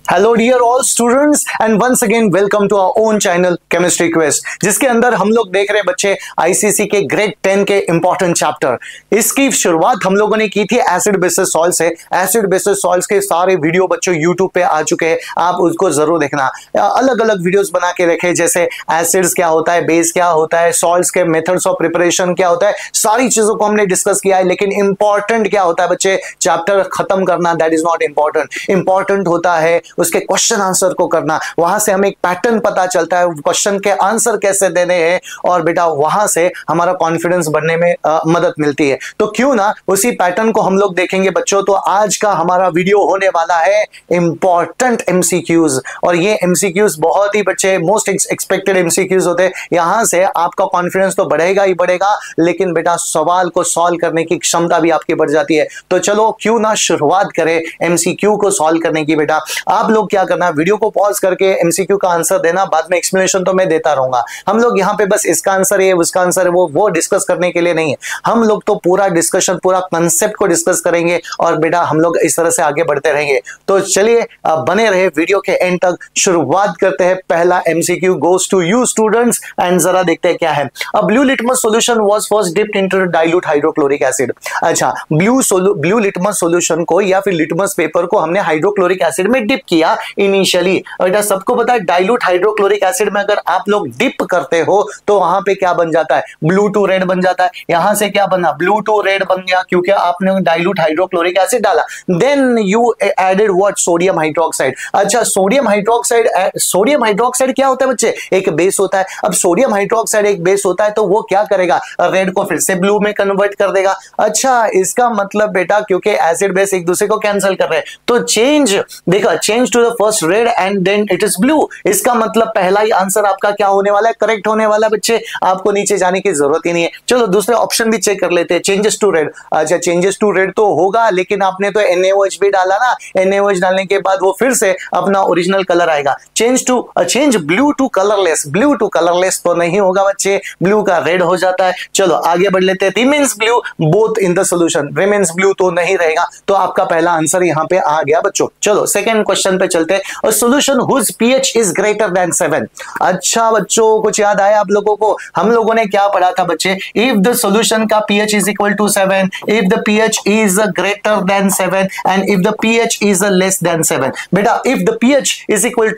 Hello dear all students and once again welcome to our own channel chemistry quiz, जिसके अंदर हम लोग देख रहे बच्चे आईसीसी के ग्रेड 10 के इंपॉर्टेंट चैप्टर। इसकी शुरुआत हम लोगों ने की थी एसिड बेसिस सॉल्ट से। एसिड बेसिस सॉल्ट्स के सारे वीडियो बच्चों यूट्यूब पे आ चुके हैं, आप उसको जरूर देखना। अलग अलग वीडियोस बना के रखे, जैसे एसिड्स क्या होता है, बेस क्या होता है, सॉल्ट्स के मेथड्स ऑफ प्रिपरेशन क्या होता है, सारी चीजों को हमने डिस्कस किया है। लेकिन इंपॉर्टेंट क्या होता है बच्चे, चैप्टर खत्म करना that is not important. Important होता है उसके क्वेश्चन आंसर को करना। वहां से हमें एक पैटर्न पता चलता है, क्वेश्चन के आंसर कैसे देने हैं, और बेटा वहां से हमारा कॉन्फिडेंस बढ़ने में मदद मिलती है। तो क्यों ना उसी पैटर्न को हम लोग देखेंगे बच्चों। तो आज का हमारा वीडियो होने वाला है इंपॉर्टेंट एमसीक्यूज, और ये एमसीक्यूज बहुत ही बच्चे मोस्ट एक्सपेक्टेड एमसीक्यूज होते हैं। यहां से आपका कॉन्फिडेंस तो बढ़ेगा ही बढ़ेगा, लेकिन बेटा सवाल को सॉल्व करने की क्षमता भी आपकी बढ़ जाती है। तो चलो क्यों ना शुरुआत करें एमसीक्यू को सॉल्व करने की। बेटा आप लोग क्या करना, वीडियो को पॉज करके एमसीक्यू का आंसर देना, बाद में एक्सप्लेनेशन तो मैं देता रहूंगा। हम लोग यहाँ पे बस इसका आंसर है उसका आंसर है वो डिस्कस करने के लिए नहीं है। हम लोग तो पूरा डिस्कशन, पूरा कंसेप्ट को डिस्कस करेंगे, और बेटा हम लोग इस तरह से आगे बढ़ते रहेंगे। तो चलिए बने रहे वीडियो के एंड तक। शुरुआत करते हैं। पहला MCQ goes to you students, and जरा देखते हैं क्या है। A blue litmus solution was first dipped into dilute hydrochloric acid. अच्छा, ब्लू लिटमस सॉल्यूशन को या फिर लिटमस पेपर को हमने हाइड्रोक्लोरिक एसिड में डिप किया इनिशियली। बेटा सबको पता है डाइल्यूट हाइड्रोक्लोरिक एसिड में अगर आप लोग डिप करते हो तो वहां पे क्या बन जाता है, ब्लू टू रेड बन जाता है। यहां से क्या बना, ब्लू टू रेड बन गया, क्योंकि आपने डाइल्यूट हाइड्रोक्लोरिक एसिड डाला। Then you added what, sodium hydroxide. अच्छा, सोडियम हाइड्रोक्साइड क्या होता है बच्चे, एक बेस होता है। अब सोडियम हाइड्रोक्साइड एक बेस होता है, तो वो क्या करेगा, रेड को फिर से ब्लू में कन्वर्ट कर देगा। अच्छा, इसका मतलब बेटा क्योंकि एसिड बेस एक दूसरे को कैंसिल कर रहे हैं, तो change to the first red and then it is blue. इसका मतलब पहला ही आंसर आपका क्या होने वाला है, करेक्ट होने वाला है बच्चे। आपको नीचे जाने की जरूरत ही नहीं है। चलो दूसरे ऑप्शन भी चेक कर लेते हैं। चेंजेस टू रेड, अच्छा चेंजेस टू रेड तो होगा, लेकिन आपने तो NaOH भी डाला ना। NaOH डालने के बाद वो फिर से अपना ओरिजिनल कलर आएगा। Change blue to colourless, blue to colourless तो नहीं होगा बच्चे, ब्लू का रेड हो जाता है। चलो आगे बढ़ लेते हैं। Remains blue both in the solution, remains blue तो नहीं रहेगा, तो आपका पहला आंसर यहां पे आ गया बच्चों। चलो सेकंड क्वेश्चन पे चलते हैं। A solution whose pH is greater than 7। अच्छा बच्चों, कुछ याद आया आप लोगों को, हम लोगों ने क्या पढ़ा था बच्चे, इफ द सॉल्यूशन का pH is equal to 7, if the pH is greater than 7 and if the pH is less than 7। बेटा if the pH is equal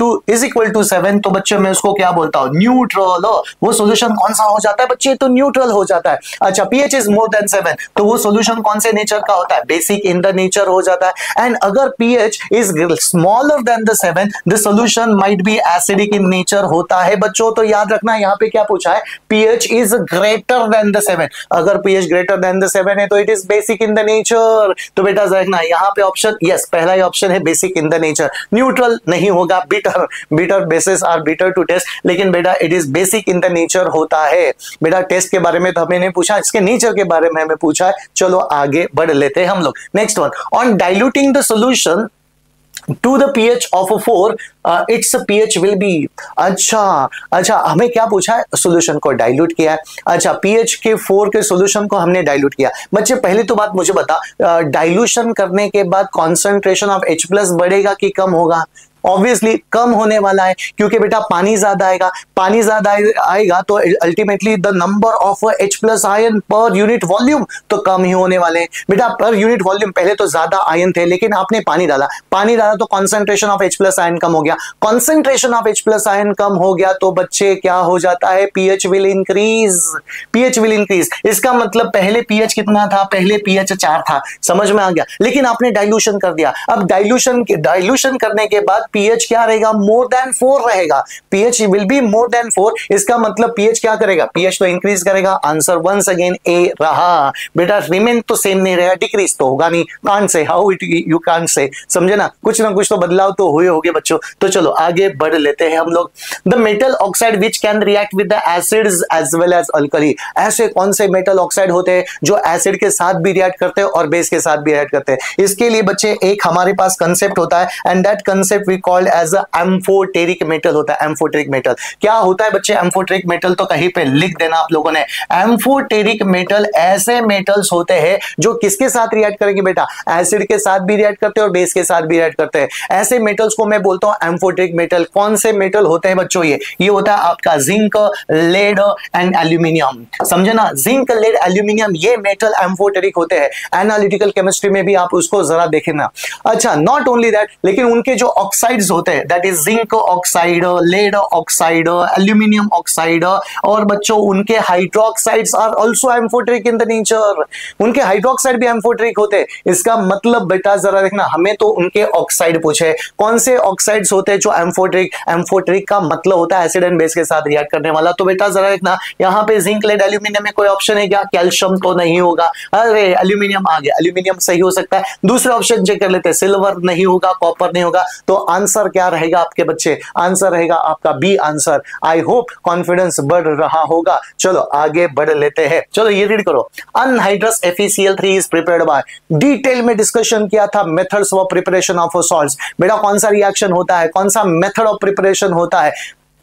to 7 तो बच्चों मैं उसको क्या बोलता हूं, न्यूट्रल। वो सॉल्यूशन कौन सा हो जाता है बच्चे, तो न्यूट्रल हो जाता है। अच्छा, pH is more than 7 तो वो सॉल्यूशन कौन से नेचर का होता है, बेसिक इन द नेचर हो जाता है। एंड अगर pH is smaller than the 7 the solution might be acidic in nature होता है बच्चों। तो याद रखना यहाँ पे क्या पूछा है, pH is greater than the 7। अगर pH greater than the 7 है तो it is basic in the nature। तो बेटा देखना यहाँ पे ऑप्शन, यस पहला ही ऑप्शन है basic in the nature. Neutral नहीं होगा, bitter bases are bitter to taste, लेकिन बेटा it is basic in the nature होता है। बेटा टेस्ट के बारे में तो हमें नहीं पूछा, इसके नेचर के बारे में हमें पूछा है। चलो आगे बढ़ लेते हैं हम लोग। Next one, on diluting the solution to the pH of 4 its pH will be। अच्छा हमें क्या पूछा है, सॉल्यूशन को डाइल्यूट किया है। अच्छा, pH के 4 के सॉल्यूशन को हमने डाइल्यूट किया। बच्चे पहले तो बात मुझे बता, डाइल्यूशन करने के बाद कॉन्सेंट्रेशन ऑफ H+ बढ़ेगा कि कम होगा, ऑब्वियसली कम होने वाला है, क्योंकि बेटा पानी ज्यादा आएगा तो ultimately the number of H+ ion per unit volume तो कम ही होने वाले हैं। बेटा पर यूनिट वॉल्यूम पहले तो ज्यादा आयन थे, लेकिन आपने पानी डाला तो कॉन्सेंट्रेशन ऑफ H+ आयन कम हो गया। कॉन्सेंट्रेशन ऑफ H+ आयन कम हो गया तो बच्चे क्या हो जाता है, pH विल इंक्रीज। इसका मतलब पहले pH कितना था, पहले pH 4 था, समझ में आ गया, लेकिन आपने डाइल्यूशन कर दिया। अब डाइल्यूशन करने के बाद pH क्या रहेगा, मोर देन 4 रहेगा। pH will be more than 4, इसका मतलब pH क्या करेगा, pH तो इंक्रीज करेगा। आंसर वंस अगेन ए रहा। बेटा रिमेन तो सेम नहीं रहेगा, डिक्रीज तो होगा नहीं। Can't say, how it you can't say, समझे ना, कुछ ना कुछ तो बदलाव तो हुए होंगे बच्चों। तो चलो आगे बढ़ लेते हैं हम लोग। The metal oxide which can react with the acids as well as alkali. ऐसे कौन से मेटल ऑक्साइड होते हैं जो एसिड के साथ भी रिएक्ट करते हैं और बेस के साथ भी रिएक्ट करते हैं। इसके लिए बच्चे एक हमारे पास कंसेप्ट होता है, and that concept we called as amphoteric metal होता है। एम्फोटेरिक मेटल क्या होता है बच्चे? एम्फोटेरिक मेटल तो कहीं पे लिख देना आप लोगों ने। एम्फोटेरिक मेटल ऐसे मेटल्स होते हैं जो किसके साथ रिएक्ट करेंगे बेटा? एसिड के साथ भी रिएक्ट करते हैं और बेस के साथ भी रिएक्ट करते हैं। ऐसे मेटल्स को मैं बोलता हूं एम्फोटेरिक मेटल। कौन से मेटल होते हैं बच्चों? ये होता है आपका जिंक, लेड एंड एल्यूमिनियम। समझे ना? जिंक, लेड, एल्यूमिनियम ये मेटल एम्फोटेरिक होते हैं। एनालिटिकल केमिस्ट्री में भी आप उसको जरा देखें ना। अच्छा, नॉट ओनली दैट, लेकिन उनके जो ऑक्साइड्स होते हैं, that is zinc oxide, lead oxide, aluminium oxide, और बच्चों उनके hydroxides are also amphoteric in the nature. उनके हाइड्रोक्साइड भी एम्फोटेरिक होते हैं। इसका मतलब बेटा जरा देखना, हमें तो उनके ऑक्साइड पूछे, कौन से ऑक्साइड्स होते हैं जो एम्फोटेरिक? एम्फोटेरिक का मतलब होता है एसिड एंड बेस के साथ रिएक्ट करने वाला। तो बेटा जरा देखना, यहाँ पे जिंक, लेड, एल्यूमिनियम में कोई ऑप्शन है क्या? कैल्शियम तो नहीं होगा। अरे एल्यूमिनियम आ गया, एल्यूमिनियम सही हो सकता है। दूसरे ऑप्शन चेक कर लेते हैं, सिल्वर नहीं होगा, कॉपर नहीं होगा। तो आंसर क्या रहेगा आपके बच्चे? आंसर रहेगा आपका b answer. I hope confidence बढ़ रहा होगा। चलो आगे बढ़ लेते हैं। चलो ये रीड करो। Anhydrous FeCl3 is prepared bye, detail में डिस्कशन किया था methods of preparation of salts. बेटा कौन सा रिएक्शन होता है, कौन सा मेथड ऑफ प्रिपरेशन होता है?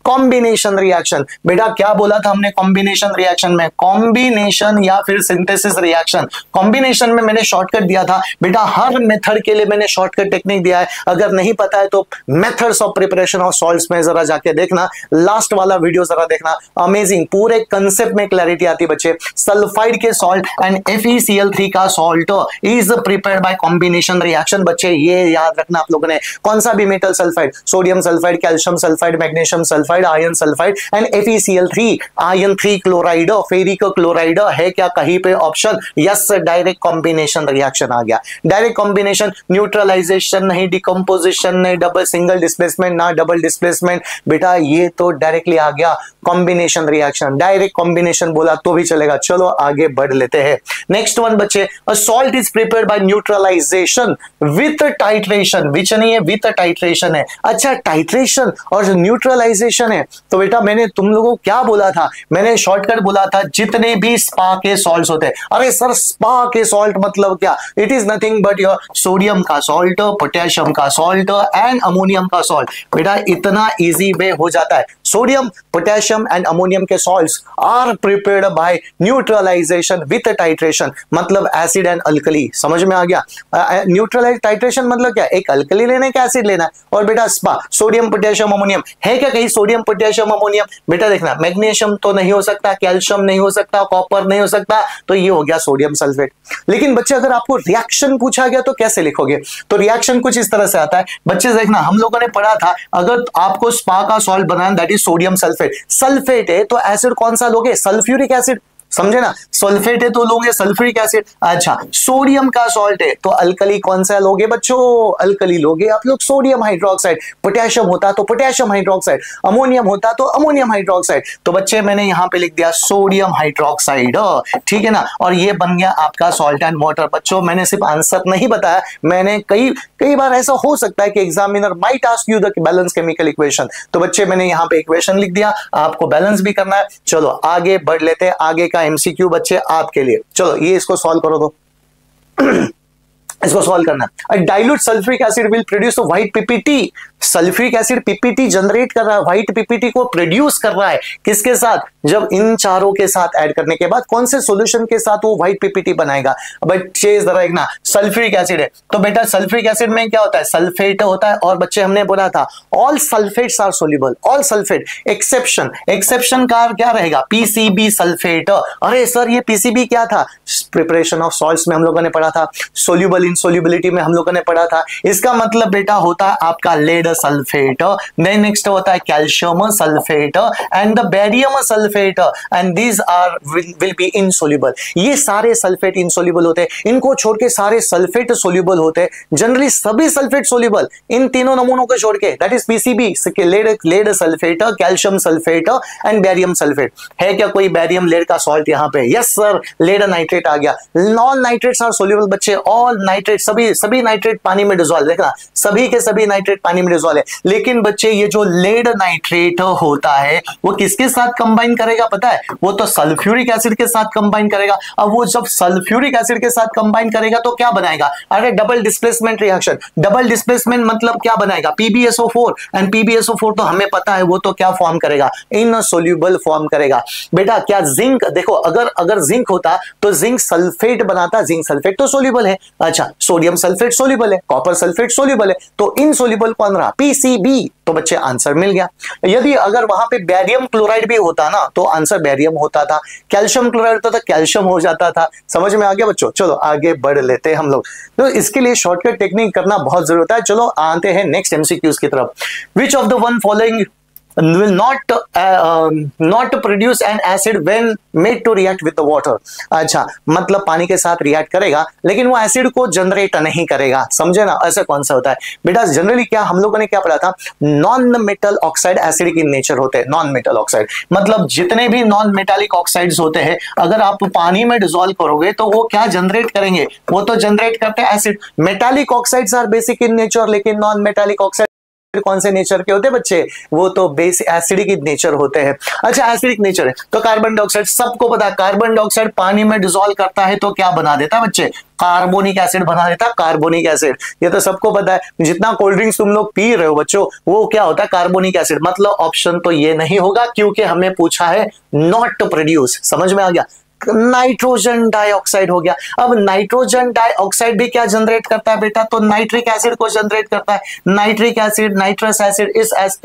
Combination reaction. बेटा क्या बोला था हमने कॉम्बिनेशन रिएक्शन में? कॉम्बिनेशन या फिर सिंथेसिस रिएक्शन। कॉम्बिनेशन में मैंने शॉर्टकट दिया था बेटा, हर मेथड के लिए मैंने शॉर्टकट टेक्निक दिया है। अगर नहीं पता है तो methods of preparation of salts में जरा जाके देखना, लास्ट वाला वीडियो जरा देखना, अमेजिंग, पूरे कंसेप्ट में क्लैरिटी आती है बच्चे। सल्फाइड के सॉल्ट एंड FeCl3 का salt is prepared bye combination reaction. बच्चे ये याद रखना आप लोगों ने, कौन सा भी metal sulphide, sodium sulphide, calcium sulphide, magnesium sulphide, iron sulphide and FeCl3 iron 3 chloride, ferric chloride है क्या कहीं पे option? Yes, direct combination reaction आ गया। डायरेक्ट कॉम्बिनेशन, न्यूट्रलाइजेशन नहीं, डिकम्पोजिशन नहीं, डबल सिंगल डिस्प्लेसमेंट ना डबल डिस्प्लेसमेंट, बेटा ये तो डायरेक्टली आ गया कॉम्बिनेशन रिएक्शन। डायरेक्ट कॉम्बिनेशन बोला तो भी चलेगा। चलो आगे बढ़ लेते हैं। नेक्स्ट वन बच्चे, a salt is prepared by neutralisation with titration. Which नहीं है, विथ टाइट्रेशन है। अच्छा, टाइट्रेशन और न्यूट्रलाइजेशन है तो बेटा मैंने तुम लोगों को क्या बोला था? मैंने शॉर्टकट बोला था, जितने भी स्पा के सॉल्ट्स होते हैं। अरे सर स्पा के सॉल्ट मतलब क्या? It is nothing but your sodium का सॉल्ट, पोटेशियम का सॉल्ट एंड अमोनियम का सॉल्ट। बेटा इतना इजी वे हो जाता है। सोडियम, पोटेशियम एंड अमोनियम के salts are prepared by neutralisation with titration, मतलब एसिड एंड अल्कली। समझ में आ गया? न्यूट्रलाइज टाइट्रेशन मतलब क्या? एक अल्कली लेना है, एसिड लेना है। और बेटा स्पा, सोडियम, पोटेशियम, अमोनियम है क्या कहीं? Sodium, potassium, ammonium. बेटा देखना, मैग्नीशियम तो नहीं हो सकता, कैल्शियम नहीं हो सकता, कॉपर नहीं हो सकता, तो ये हो गया सोडियम सल्फेट। लेकिन बच्चे अगर आपको रिएक्शन पूछा गया तो कैसे लिखोगे? तो रिएक्शन कुछ इस तरह से आता है। बच्चे देखना, हम लोगों ने पढ़ा था अगर आपको स्पा का salt banana that is sodium sulphate. Sulphate है तो एसिड कौन सा लोगे? Sulphuric acid. समझे ना? सल्फेट है तो लोगे सल्फ्यूरिक एसिड। अच्छा, सोडियम का सॉल्ट है तो अल्कली कौन सा लोगे बच्चों? अल्कली लोगे आप लोग सोडियम हाइड्रोक्साइड। पोटेशियम होता तो पोटेशियम हाइड्रोक्साइड, अमोनियम होता तो अमोनियम हाइड्रोक्साइड। तो बच्चे मैंने यहां पे लिख दिया सोडियम हाइड्रोक्साइड, ठीक है ना? और ये बन गया आपका सॉल्ट एंड वाटर। बच्चों मैंने सिर्फ आंसर नहीं बताया, मैंने कई बार ऐसा हो सकता है कि examiner might ask you the balance chemical equation. तो बच्चे मैंने यहां पे इक्वेशन लिख दिया, आपको बैलेंस भी करना है। चलो आगे बढ़ लेते हैं। आगे MCQ बच्चे आपके लिए। चलो ये इसको सॉल्व करो दो। इसको सॉल्व करना। Dilute sulphuric acid will produce white PPT. Sulphuric acid PPT generate कर रहा है, व्हाइट पीपीटी को प्रोड्यूस कर रहा है। किसके साथ? जब इन चारों के साथ ऐड करने के बाद कौन से सॉल्यूशन के साथ वो व्हाइट पीपीटी बनाएगा? बच्चे जरा एक ना, सल्फ्यूरिक एसिड है तो बेटा सल्फ्यूरिक एसिड में क्या होता है? सल्फेट होता है। और बच्चे हमने बोला था all sulphates are soluble, all sulphate exception. Exception का क्या रहेगा? PCB sulphate. अरे सर ये PCB क्या था? प्रिपरेशन ऑफ सॉल्ट्स में हम लोगों ने पढ़ा था, सोल्यूबल इनसोल्युबिलिटी में हम लोगों ने पढ़ा था। इसका मतलब बेटा होता है आपका लेड सल्फेट, देन नेक्स्ट होता है calcium sulphate and the barium sulphate and these are will be insoluble. ये सारे सल्फेट इनसोल्युबल होते हैं, इनको छोड़ के सारे सल्फेट सोल्युबल होते हैं। जनरली सभी सल्फेट सोल्युबल, इन तीनों नमूनों को छोड़ के, that is PCB, lead sulphate, calcium sulphate and barium sulphate. है क्या कोई बेरियम लेड का सॉल्ट यहाँ पे? यस सर, लेड नाइट्रेट आ गया। ऑल नाइट्रेट्स आर सोल्युबल बच्चे, ऑल नाइट्रेट, सभी नाइट्रेट पानी में डिसॉल्व, देखना सभी के सभी नाइट्रेट पानी में डिसॉल्व है। लेकिन बच्चे ये जो लेड नाइट्रेट होता है वो किसके साथ कंबाइन करेगा पता है? वो तो सल्फ्यूरिक एसिड के साथ कंबाइन करेगा। अब वो जब सल्फ्यूरिक एसिड के साथ कंबाइन करेगा तो क्या बनाएगा? अरे double displacement reaction. Double displacement मतलब क्या बनाएगा? PbSO4, एंड PbSO4 तो हमें पता है वो तो क्या फॉर्म करेगा? इनसोल्यूबल फॉर्म करेगा। बेटा क्या जिंक, देखो अगर जिंक होता तो जिंक सल्फेट बनाता, जिंक सल्फेट तो सोल्यूबल है। अच्छा, सोडियम सल्फेट सोल्यूबल है, कॉपर सल्फेट सोल्यूबल है, तो इनसोल्यूबल कौन रहा? PCB। तो बच्चे आंसर मिल गया। यदि अगर वहां पे बैरियम क्लोराइड भी होता ना तो आंसर बैरियम होता था, कैल्शियम क्लोराइड होता तो कैल्शियम हो जाता था। समझ में आ गया बच्चों? चलो आगे बढ़ लेते हैं हम लोग। तो इसके लिए शॉर्टकट टेक्निक करना बहुत जरूरत है। चलो आते हैं नेक्स्ट MCQs की तरफ। विच of the one following will not produce an acid when made to react with the water। अच्छा, मतलब पानी के साथ रिएक्ट करेगा लेकिन वो एसिड को जनरेट नहीं करेगा, समझे ना? ऐसा कौन सा होता है बेटा? जनरली क्या हम लोगों ने क्या पढ़ा था? Non metal oxide acidic in nature होते हैं। नॉन मेटल ऑक्साइड मतलब जितने भी नॉन मेटालिक ऑक्साइड्स होते हैं अगर आप पानी में डिसॉल्व करोगे तो वो क्या जनरेट करेंगे? वो तो जनरेट करते हैं acid. Metallic oxides are basic in nature, लेकिन नॉन मेटालिक ऑक्साइड कौन से नेचर के होते हैं बच्चे? वो तो बेस एसिडिक नेचर होते हैं। अच्छा, एसिडिक नेचर है तो कार्बन डाइऑक्साइड, सबको पता है कार्बन डाइऑक्साइड पानी में डिसॉल्व करता है तो क्या बना देता है बच्चे? कार्बोनिक एसिड बना देता है, कार्बोनिक एसिड। ये तो सबको पता है। जितना कोल्ड ड्रिंक्स तुम लोग पी रहे हो बच्चों वो क्या होता है? Carbonic acid. मतलब ऑप्शन तो ये नहीं होगा क्योंकि हमें पूछा है नॉट टू प्रोड्यूस। समझ में आ गया? नाइट्रोजन डाइऑक्साइड हो गया। अब नाइट्रोजन डाइऑक्साइड भी क्या जनरेट करता है बेटा? तो नाइट्रिक एसिड को जनरेट करता है। नाइट्रिक एसिड, नाइट्रस एसिड,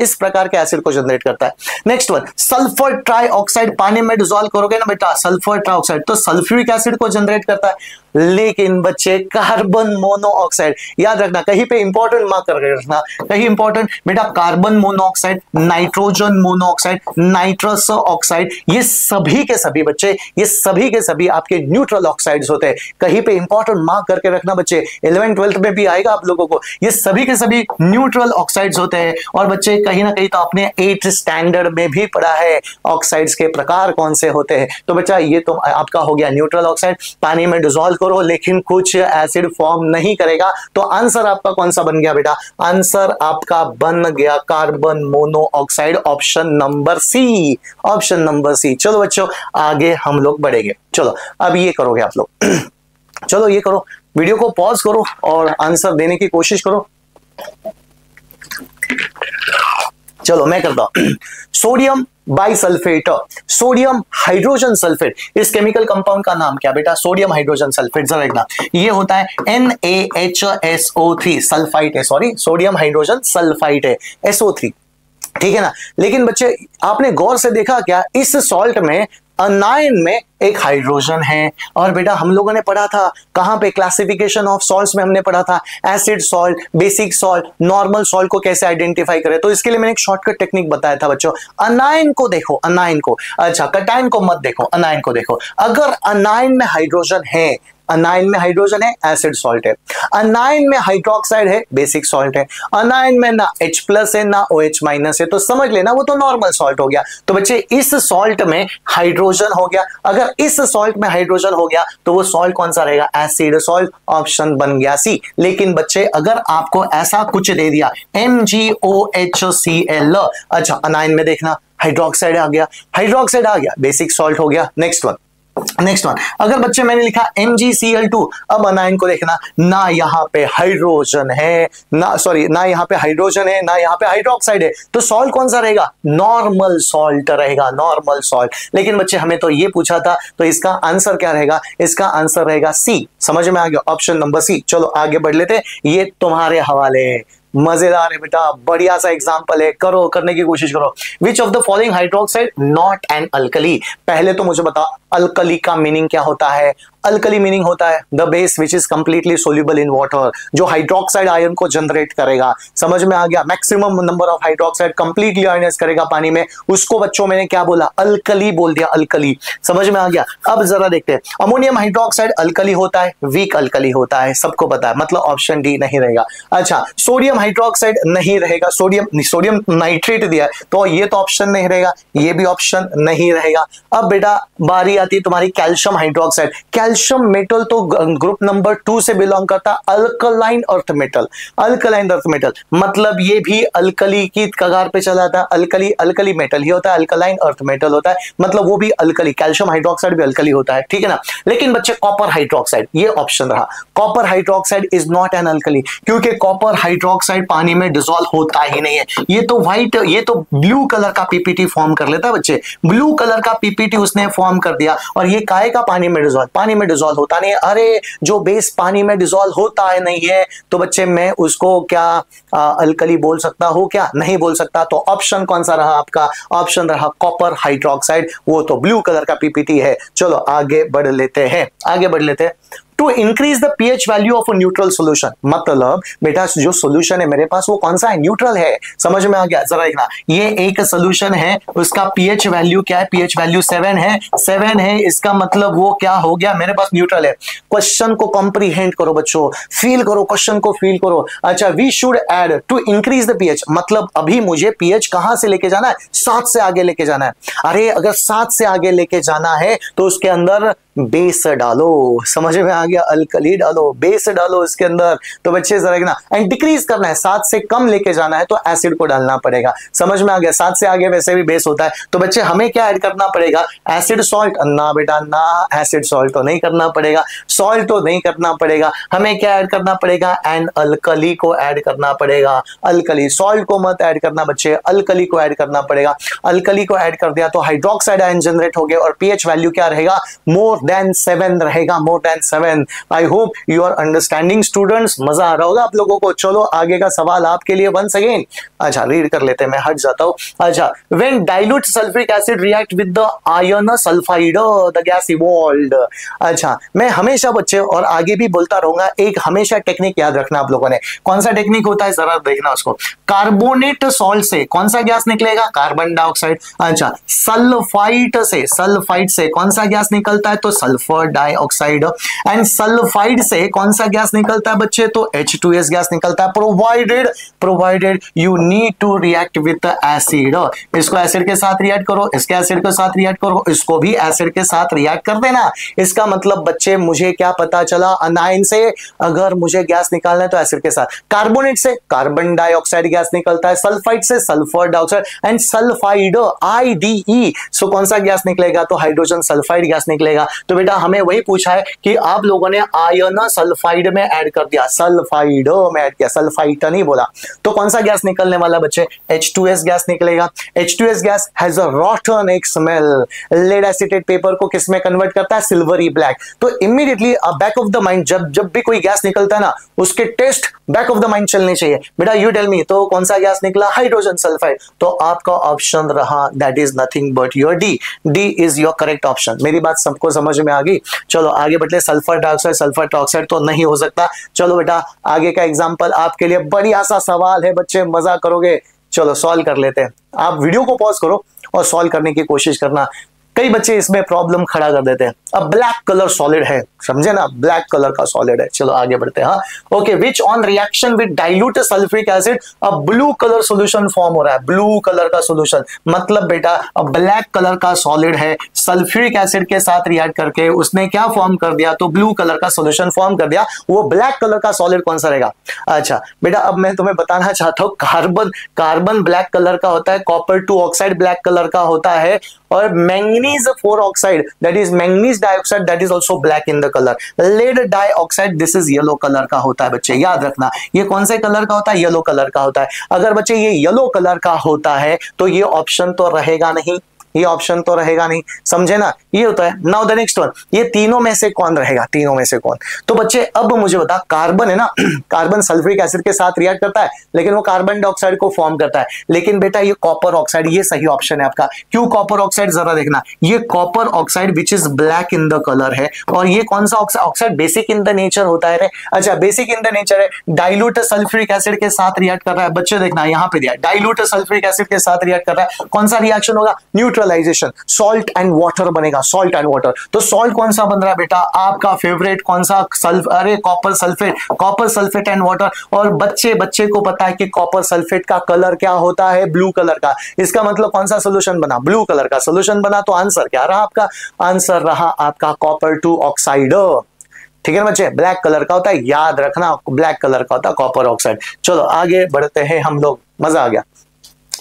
इस प्रकार के एसिड को जनरेट करता है। नेक्स्ट वन, सल्फर ट्राइऑक्साइड पानी में डिसॉल्व करोगे ना बेटा, सल्फर ट्राइऑक्साइड तो सल्फ्यूरिक एसिड को जनरेट करता है। लेकिन बच्चे कार्बन मोनोऑक्साइड, याद रखना कहीं पे इंपॉर्टेंट मार्क करके रखना, कहीं इंपॉर्टेंट बेटा। Carbon monoxide, nitrogen monoxide, nitrous oxide, ये सभी के सभी बच्चे, ये सभी के सभी आपके न्यूट्रल ऑक्साइड्स होते हैं। कहीं पे इंपॉर्टेंट मार्क करके रखना बच्चे, 11th 12th में भी आएगा आप लोगों को। ये सभी के सभी न्यूट्रल ऑक्साइड्स होते हैं। और बच्चे कहीं ना कहीं तो आपने 8th स्टैंडर्ड में भी पढ़ा है ऑक्साइड्स के प्रकार कौन से होते हैं। तो बच्चा ये तो आपका हो गया न्यूट्रल ऑक्साइड, पानी में डिसॉल्व करो लेकिन कुछ एसिड फॉर्म नहीं करेगा। तो आंसर आपका कौन सा बन गया बेटा? आंसर आपका बन गया carbon monoxide, option number C, option number C. चलो बच्चों आगे हम लोग बढ़ेंगे। चलो अब ये करोगे आप लोग चलो ये करो, वीडियो को पॉज करो और आंसर देने की कोशिश करो। चलो मैं करता हूं। Sodium bisulphate, sodium hydrogen sulphate, इस केमिकल कंपाउंड का नाम क्या बेटा? Sodium hydrogen sulphate. जरा देखना, ये होता है NaHSO3 सल्फाइट है, सॉरी सोडियम हाइड्रोजन सल्फाइट है, SO3, ठीक है ना। लेकिन बच्चे आपने गौर से देखा क्या, इस सॉल्ट में अनायन में एक हाइड्रोजन है। और बेटा हम लोगों ने पढ़ा था कहां पे? क्लासिफिकेशन ऑफ सॉल्ट्स में हमने पढ़ा था acid salt, basic salt, normal salt को कैसे आइडेंटिफाई करें। तो इसके लिए मैंने एक शॉर्टकट टेक्निक बताया था बच्चों। अनायन को देखो, अनायन को, अच्छा कटायन को मत देखो, अनायन को देखो। अगर अनायन में हाइड्रोजन है, अनायन में हाइड्रोजन है, एसिड सॉल्ट है। अनायन में हाइड्रोक्साइड है, बेसिक सॉल्ट है। अनायन में ना H+ है ना OH- है, तो समझ लेना वो तो नॉर्मल सॉल्ट हो गया। तो बच्चे इस सॉल्ट में हाइड्रोजन हो गया। अगर इस सॉल्ट में हाइड्रोजन हो गया तो वो सॉल्ट कौन सा रहेगा? एसिड सॉल्ट, ऑप्शन बन गया सी। लेकिन बच्चे अगर आपको ऐसा कुछ दे दिया MgOHCl, अच्छा अनायन में देखना हाइड्रोक्साइड आ गया, हाइड्रोक्साइड आ गया, बेसिक सॉल्ट हो गया। नेक्स्ट वन, नेक्स्ट वन, अगर बच्चे मैंने लिखा MgCl2, अब अनायन को देखना, ना यहाँ पे हाइड्रोजन है ना, सॉरी ना यहाँ पे हाइड्रोजन है ना यहाँ पे हाइड्रोक्साइड है, तो सॉल्ट कौन सा रहेगा? नॉर्मल सॉल्ट रहेगा, नॉर्मल सॉल्ट। लेकिन बच्चे हमें तो ये पूछा था, तो इसका आंसर क्या रहेगा? इसका आंसर रहेगा सी। समझ में आ गया? Option number C. चलो आगे बढ़ लेते हैं, ये तुम्हारे हवाले। मजेदार है बेटा, बढ़िया सा एग्जांपल है, करो, करने की कोशिश करो। विच of the following hydroxide not an alkali? पहले तो मुझे बताओ अल्कली का मीनिंग क्या होता है? अल्कली मीनिंग होता है the base which is completely soluble in water, जो हाइड्रोक्साइड आयन को जनरेट करेगा। समझ में आ गया? Maximum number of hydroxide completely ionise करेगा पानी में, उसको बच्चों मैंने क्या बोला? अल्कली बोल दिया, अल्कली। समझ में आ गया? अब जरा देखते हैं, अमोनियम हाइड्रोक्साइड अल्कली होता है, वीक अल्कली होता है, सबको पता है, मतलब ऑप्शन डी नहीं रहेगा। अच्छा सोडियम हाइड्रोक्साइड नहीं रहेगा, सोडियम नाइट्रेट दिया है तो ये तो ऑप्शन नहीं रहेगा, ये भी ऑप्शन नहीं रहेगा। अब बेटा बारी आती है तुम्हारी कैल्शियम हाइड्रोक्साइड। कैल्शियम मेटल तो ग्रुप नंबर 2 से बिलोंग करता है, alkaline earth metal. Alkaline earth metal मतलब ये भी अल्कली की कगार पे चला था। अल्कली अल्कली मेटल ही होता है, अल्कलाइन अर्थ मेटल होता है, मतलब वो भी अल्कली। कैल्शियम हाइड्रोक्साइड भी अल्कली होता है, ठीक है ना। लेकिन बच्चे कॉपर हाइड्रोक्साइड, ये ऑप्शन रहा, copper hydroxide is not an alkali, क्योंकि कॉपर हाइड्रोक्साइड पानी में डिसॉल्व होता ही नहीं है। ये तो व्हाइट, ये तो ब्लू कलर का पीपीटी फॉर्म कर लेता है बच्चे, ब्लू कलर का पीपीटी उसने फॉर्म कर दिया, और ये काहे का पानी में डिसॉल्व, पानी में डिसॉल्व होता नहीं है। अरे जो बेस पानी में डिसॉल्व होता है नहीं है, तो बच्चे मैं उसको क्या अल्कली बोल सकता हूं? क्या नहीं बोल सकता। तो ऑप्शन कौन सा रहा आपका? ऑप्शन रहा कॉपर हाइड्रोक्साइड, वो तो ब्लू कलर का पीपीटी है। चलो आगे बढ़ लेते हैं, आगे बढ़ लेते हैं। To increase the pH value of a neutral solution, मतलब बेटा जो सोल्यूशन है मेरे पास वो कौन सा है? न्यूट्रल है। समझ में आ गया? जरा देखना, ये एक सोल्यूशन है, उसका पीएच वैल्यू क्या है? पीएच वैल्यू 7 है, 7 है, इसका मतलब वो क्या हो गया? मेरे पास न्यूट्रल है। क्वेश्चन को कॉम्प्रीहेंड करो बच्चों, फील करो, क्वेश्चन को फील करो। अच्छा, we should add to increase the pH, मतलब अभी मुझे पीएच कहां से लेके जाना है? 7 से आगे लेके जाना है। अरे अगर 7 से आगे लेके जाना है तो उसके अंदर बेस डालो। समझ में आ गया? अल्कली डालो, बेस डालो इसके अंदर। तो बच्चे जरा ना, एंड डिक्रीज करना है, 7 से कम लेके जाना है तो एसिड को डालना पड़ेगा। समझ में आ गया? 7 से आगे वैसे भी बेस होता है, तो बच्चे हमें क्या ऐड करना पड़ेगा? Acid salt. ना बेटा ना, एसिड सॉल्ट तो नहीं करना पड़ेगा, सॉल्ट तो नहीं करना पड़ेगा। हमें क्या ऐड करना पड़ेगा? एंड अल्कली को ऐड करना पड़ेगा। अल्कली, सॉल्ट को मत ऐड करना बच्चे, अल्कली को ऐड करना पड़ेगा। अल्कली को ऐड कर दिया तो हाइड्रोक्साइड आयन जनरेट हो गए, और पीएच वैल्यू क्या रहेगा? मोर देन 7 रहेगा, more than 7। I hope you are understanding students. मजा आ रहा होगा आप लोगों को। चलो आगे का सवाल आपके लिए वंस अगेन। अच्छा रीड कर लेते हैं, मैं हट जाता हूं। अच्छा, when dilute sulphuric acid react with the ion sulphide the gas evolved. अच्छा, मैं हमेशा बच्चे और आगे भी बोलता रहूंगा, एक हमेशा टेक्निक याद रखना आप लोगों ने। कौन सा टेक्निक होता है जरा देखना उसको। कार्बोनेट सॉल्ट से कौन सा गैस निकलेगा? Carbon dioxide. अच्छा, सल्फाइड से, सल्फाइड से कौन सा गैस निकलता है? तो सल्फर डाइऑक्साइड। एंड सल्फाइड से कौन सा गैस निकलता है बच्चे? तो H2S गैस निकलता है, provided you need to react with acid. इसको एसिड के साथ रिएक्ट करो, इसके एसिड के साथ रिएक्ट करो, इसको भी एसिड के साथ रिएक्ट कर देना। इसका मतलब बच्चे मुझे क्या पता चला? अनायन से अगर मुझे गैस निकालना है तो एसिड के साथ, कार्बोनेट से कार्बन डाइऑक्साइड गैस निकलता है, सल्फाइड से sulphur dioxide, and sulphide IDE सो कौन सा गैस निकलेगा? तो हाइड्रोजन सल्फाइड गैस निकलेगा। तो बेटा हमें वही पूछा है कि आप लोगों ने आयन सल्फाइड में ऐड कर दिया, सल्फाइड में ऐड किया, सल्फाइड नहीं बोला, तो कौन सा गैस निकलने वाला बच्चे? H2S गैस निकलेगा। H2S गैस हैज अ रॉटन एक स्मेल। लेड एसिटेट पेपर को किस में कन्वर्ट करता है? Silvery black. तो immediately back of the mind, जब भी कोई गैस निकलता है ना, उसके test back of the mind चलने चाहिए। बेटा यू टेल मी, तो कौन सा गैस निकला? Hydrogen sulphide. तो आपका ऑप्शन रहा that is nothing but your D is your correct option. मेरी बात सबको समझ में आ गई? चलो आगे बढ़ते। सल्फर डाइऑक्साइड तो नहीं हो सकता। चलो बेटा आगे का एग्जांपल आपके लिए बढ़िया सा सवाल है बच्चे, मजा करोगे। चलो सॉल्व कर लेते हैं। आप वीडियो को पॉज करो और सॉल्व करने की कोशिश करना। कई बच्चे इसमें प्रॉब्लम खड़ा कर देते हैं। अब ब्लैक कलर सॉलिड है, समझे ना, ब्लैक कलर का सॉलिड है। चलो आगे बढ़ते हैं। हाँ okay, which on reaction with dilute sulphuric acid a blue colour solution form हो रहा है। ब्लू कलर का सॉल्यूशन मतलब बेटा अब ब्लैक कलर का सॉलिड है, सल्फ्यूरिक एसिड के साथ रिएक्ट करके उसने क्या फॉर्म कर दिया? तो ब्लू कलर का सॉल्यूशन फॉर्म कर दिया। वो ब्लैक कलर का सॉलिड कौन सा रहेगा? अच्छा बेटा अब मैं तुम्हें बताना चाहता हूं, कार्बन ब्लैक कलर का होता है, कॉपर 2 ऑक्साइड ब्लैक कलर का होता है, और manganese 4 oxide that is manganese dioxide that is also black in the colour. Lead dioxide this is yellow colour का होता है बच्चे, याद रखना। ये कौन से कलर का होता है? येलो कलर का होता है। अगर बच्चे ये येलो कलर का होता है तो ये ऑप्शन तो रहेगा नहीं, ये ऑप्शन तो रहेगा नहीं, समझे ना। ये होता है। नाउ द नेक्स्ट वन, ये तीनों में से कौन रहेगा? तीनों में से कौन? तो बच्चे अब मुझे बता, कार्बन है ना, कार्बन सल्फ्यूरिक एसिड के साथ रिएक्ट करता है लेकिन वो कार्बन डाइऑक्साइड को फॉर्म करता है। लेकिन बेटा ये कॉपर ऑक्साइड, ये सही ऑप्शन है आपका। क्यों कॉपर ऑक्साइड? जरा देखना, ये copper oxide which is black in the colour है, और ये कौन सा oxide? Basic in the nature होता है रे। अच्छा बेसिक इन द नेचर है, डाइल्यूट सल्फ्यूरिक एसिड के साथ रिएक्ट कर रहा है। बच्चे देखना यहाँ पे दिया, डाइल्यूट सल्फ्यूरिक एसिड के साथ रिएक्ट कर रहा है, कौन सा रिएक्शन होगा? Neutral. Neutralization, salt and water बनेगा, सॉल्ट एंड वाटर। तो सॉल्ट कौन सा बन रहा है बेटा, आपका फेवरेट कौन सा, अरे copper sulphate, copper sulphate and water. और बच्चे को पता है कि कॉपर सल्फेट का कलर क्या होता है, ब्लू कलर का। इसका मतलब कौन सा सोल्यूशन बना, ब्लू कलर का सोल्यूशन बना। तो आंसर क्या रहा आपका, आंसर रहा आपका कॉपर 2 ऑक्साइड। ठीक है ना बच्चे, ब्लैक कलर का होता है, याद रखना ब्लैक कलर का होता है कॉपर ऑक्साइड। चलो आगे बढ़ते हैं हम लोग, मजा आ गया।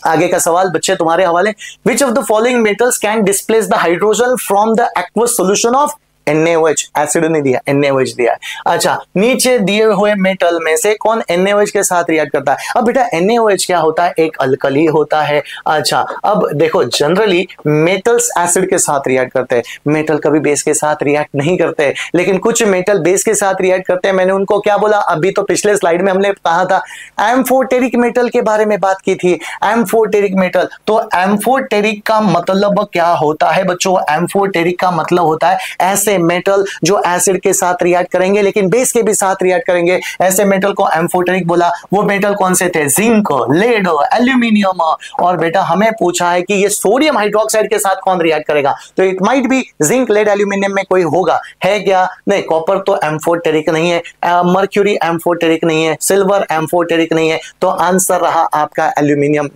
आगे का सवाल बच्चे तुम्हारे हवाले, विच of the following metals can displace the hydrogen from the aqueous solution of NaOH, acid नहीं दिया, NaOH दिया है। अच्छा, नीचे दिए हुए मेटल में से कौन NaOH के साथ रिएक्ट करता है। अब बेटा NaOH क्या होता है, एक अल्कली होता है। अच्छा, अब देखो जनरली मेटल्स एसिड के साथ रिएक्ट करते हैं, मेटल कभी बेस के साथ रिएक्ट नहीं करते, लेकिन कुछ मेटल बेस के साथ रिएक्ट करते हैं। मैंने उनको क्या बोला, अभी तो पिछले स्लाइड में हमने कहा था एम्फोटेरिक मेटल के बारे में बात की थी, एम्फोटेरिक मेटल। तो एम्फोटेरिक का मतलब क्या होता है बच्चों, एम्फोटेरिक का मतलब होता है ऐसे मेटल जो एसिड के साथ रिएक्ट करेंगे लेकिन बेस के भी साथ रिएक्ट करेंगे, ऐसे मेटल को एम्फोटेरिक बोला। वो मेटल कौन से थे, जिंक, लेड, एल्यूमिनियम। और बेटा हमें पूछा है कि ये सोडियम हाइड्रोक्साइड के साथ कौन रिएक्ट करेगा, तो it might be zinc, lead, aluminium में कोई होगा, है क्या, नहीं। कॉपर तो एम्फोटेरिक नहीं है, मर्क्यूरी एम्फोटेरिक नहीं है, सिल्वर एम्फोटेरिक नहीं है। तो आंसर रहा आपका एल्यूमिनियम,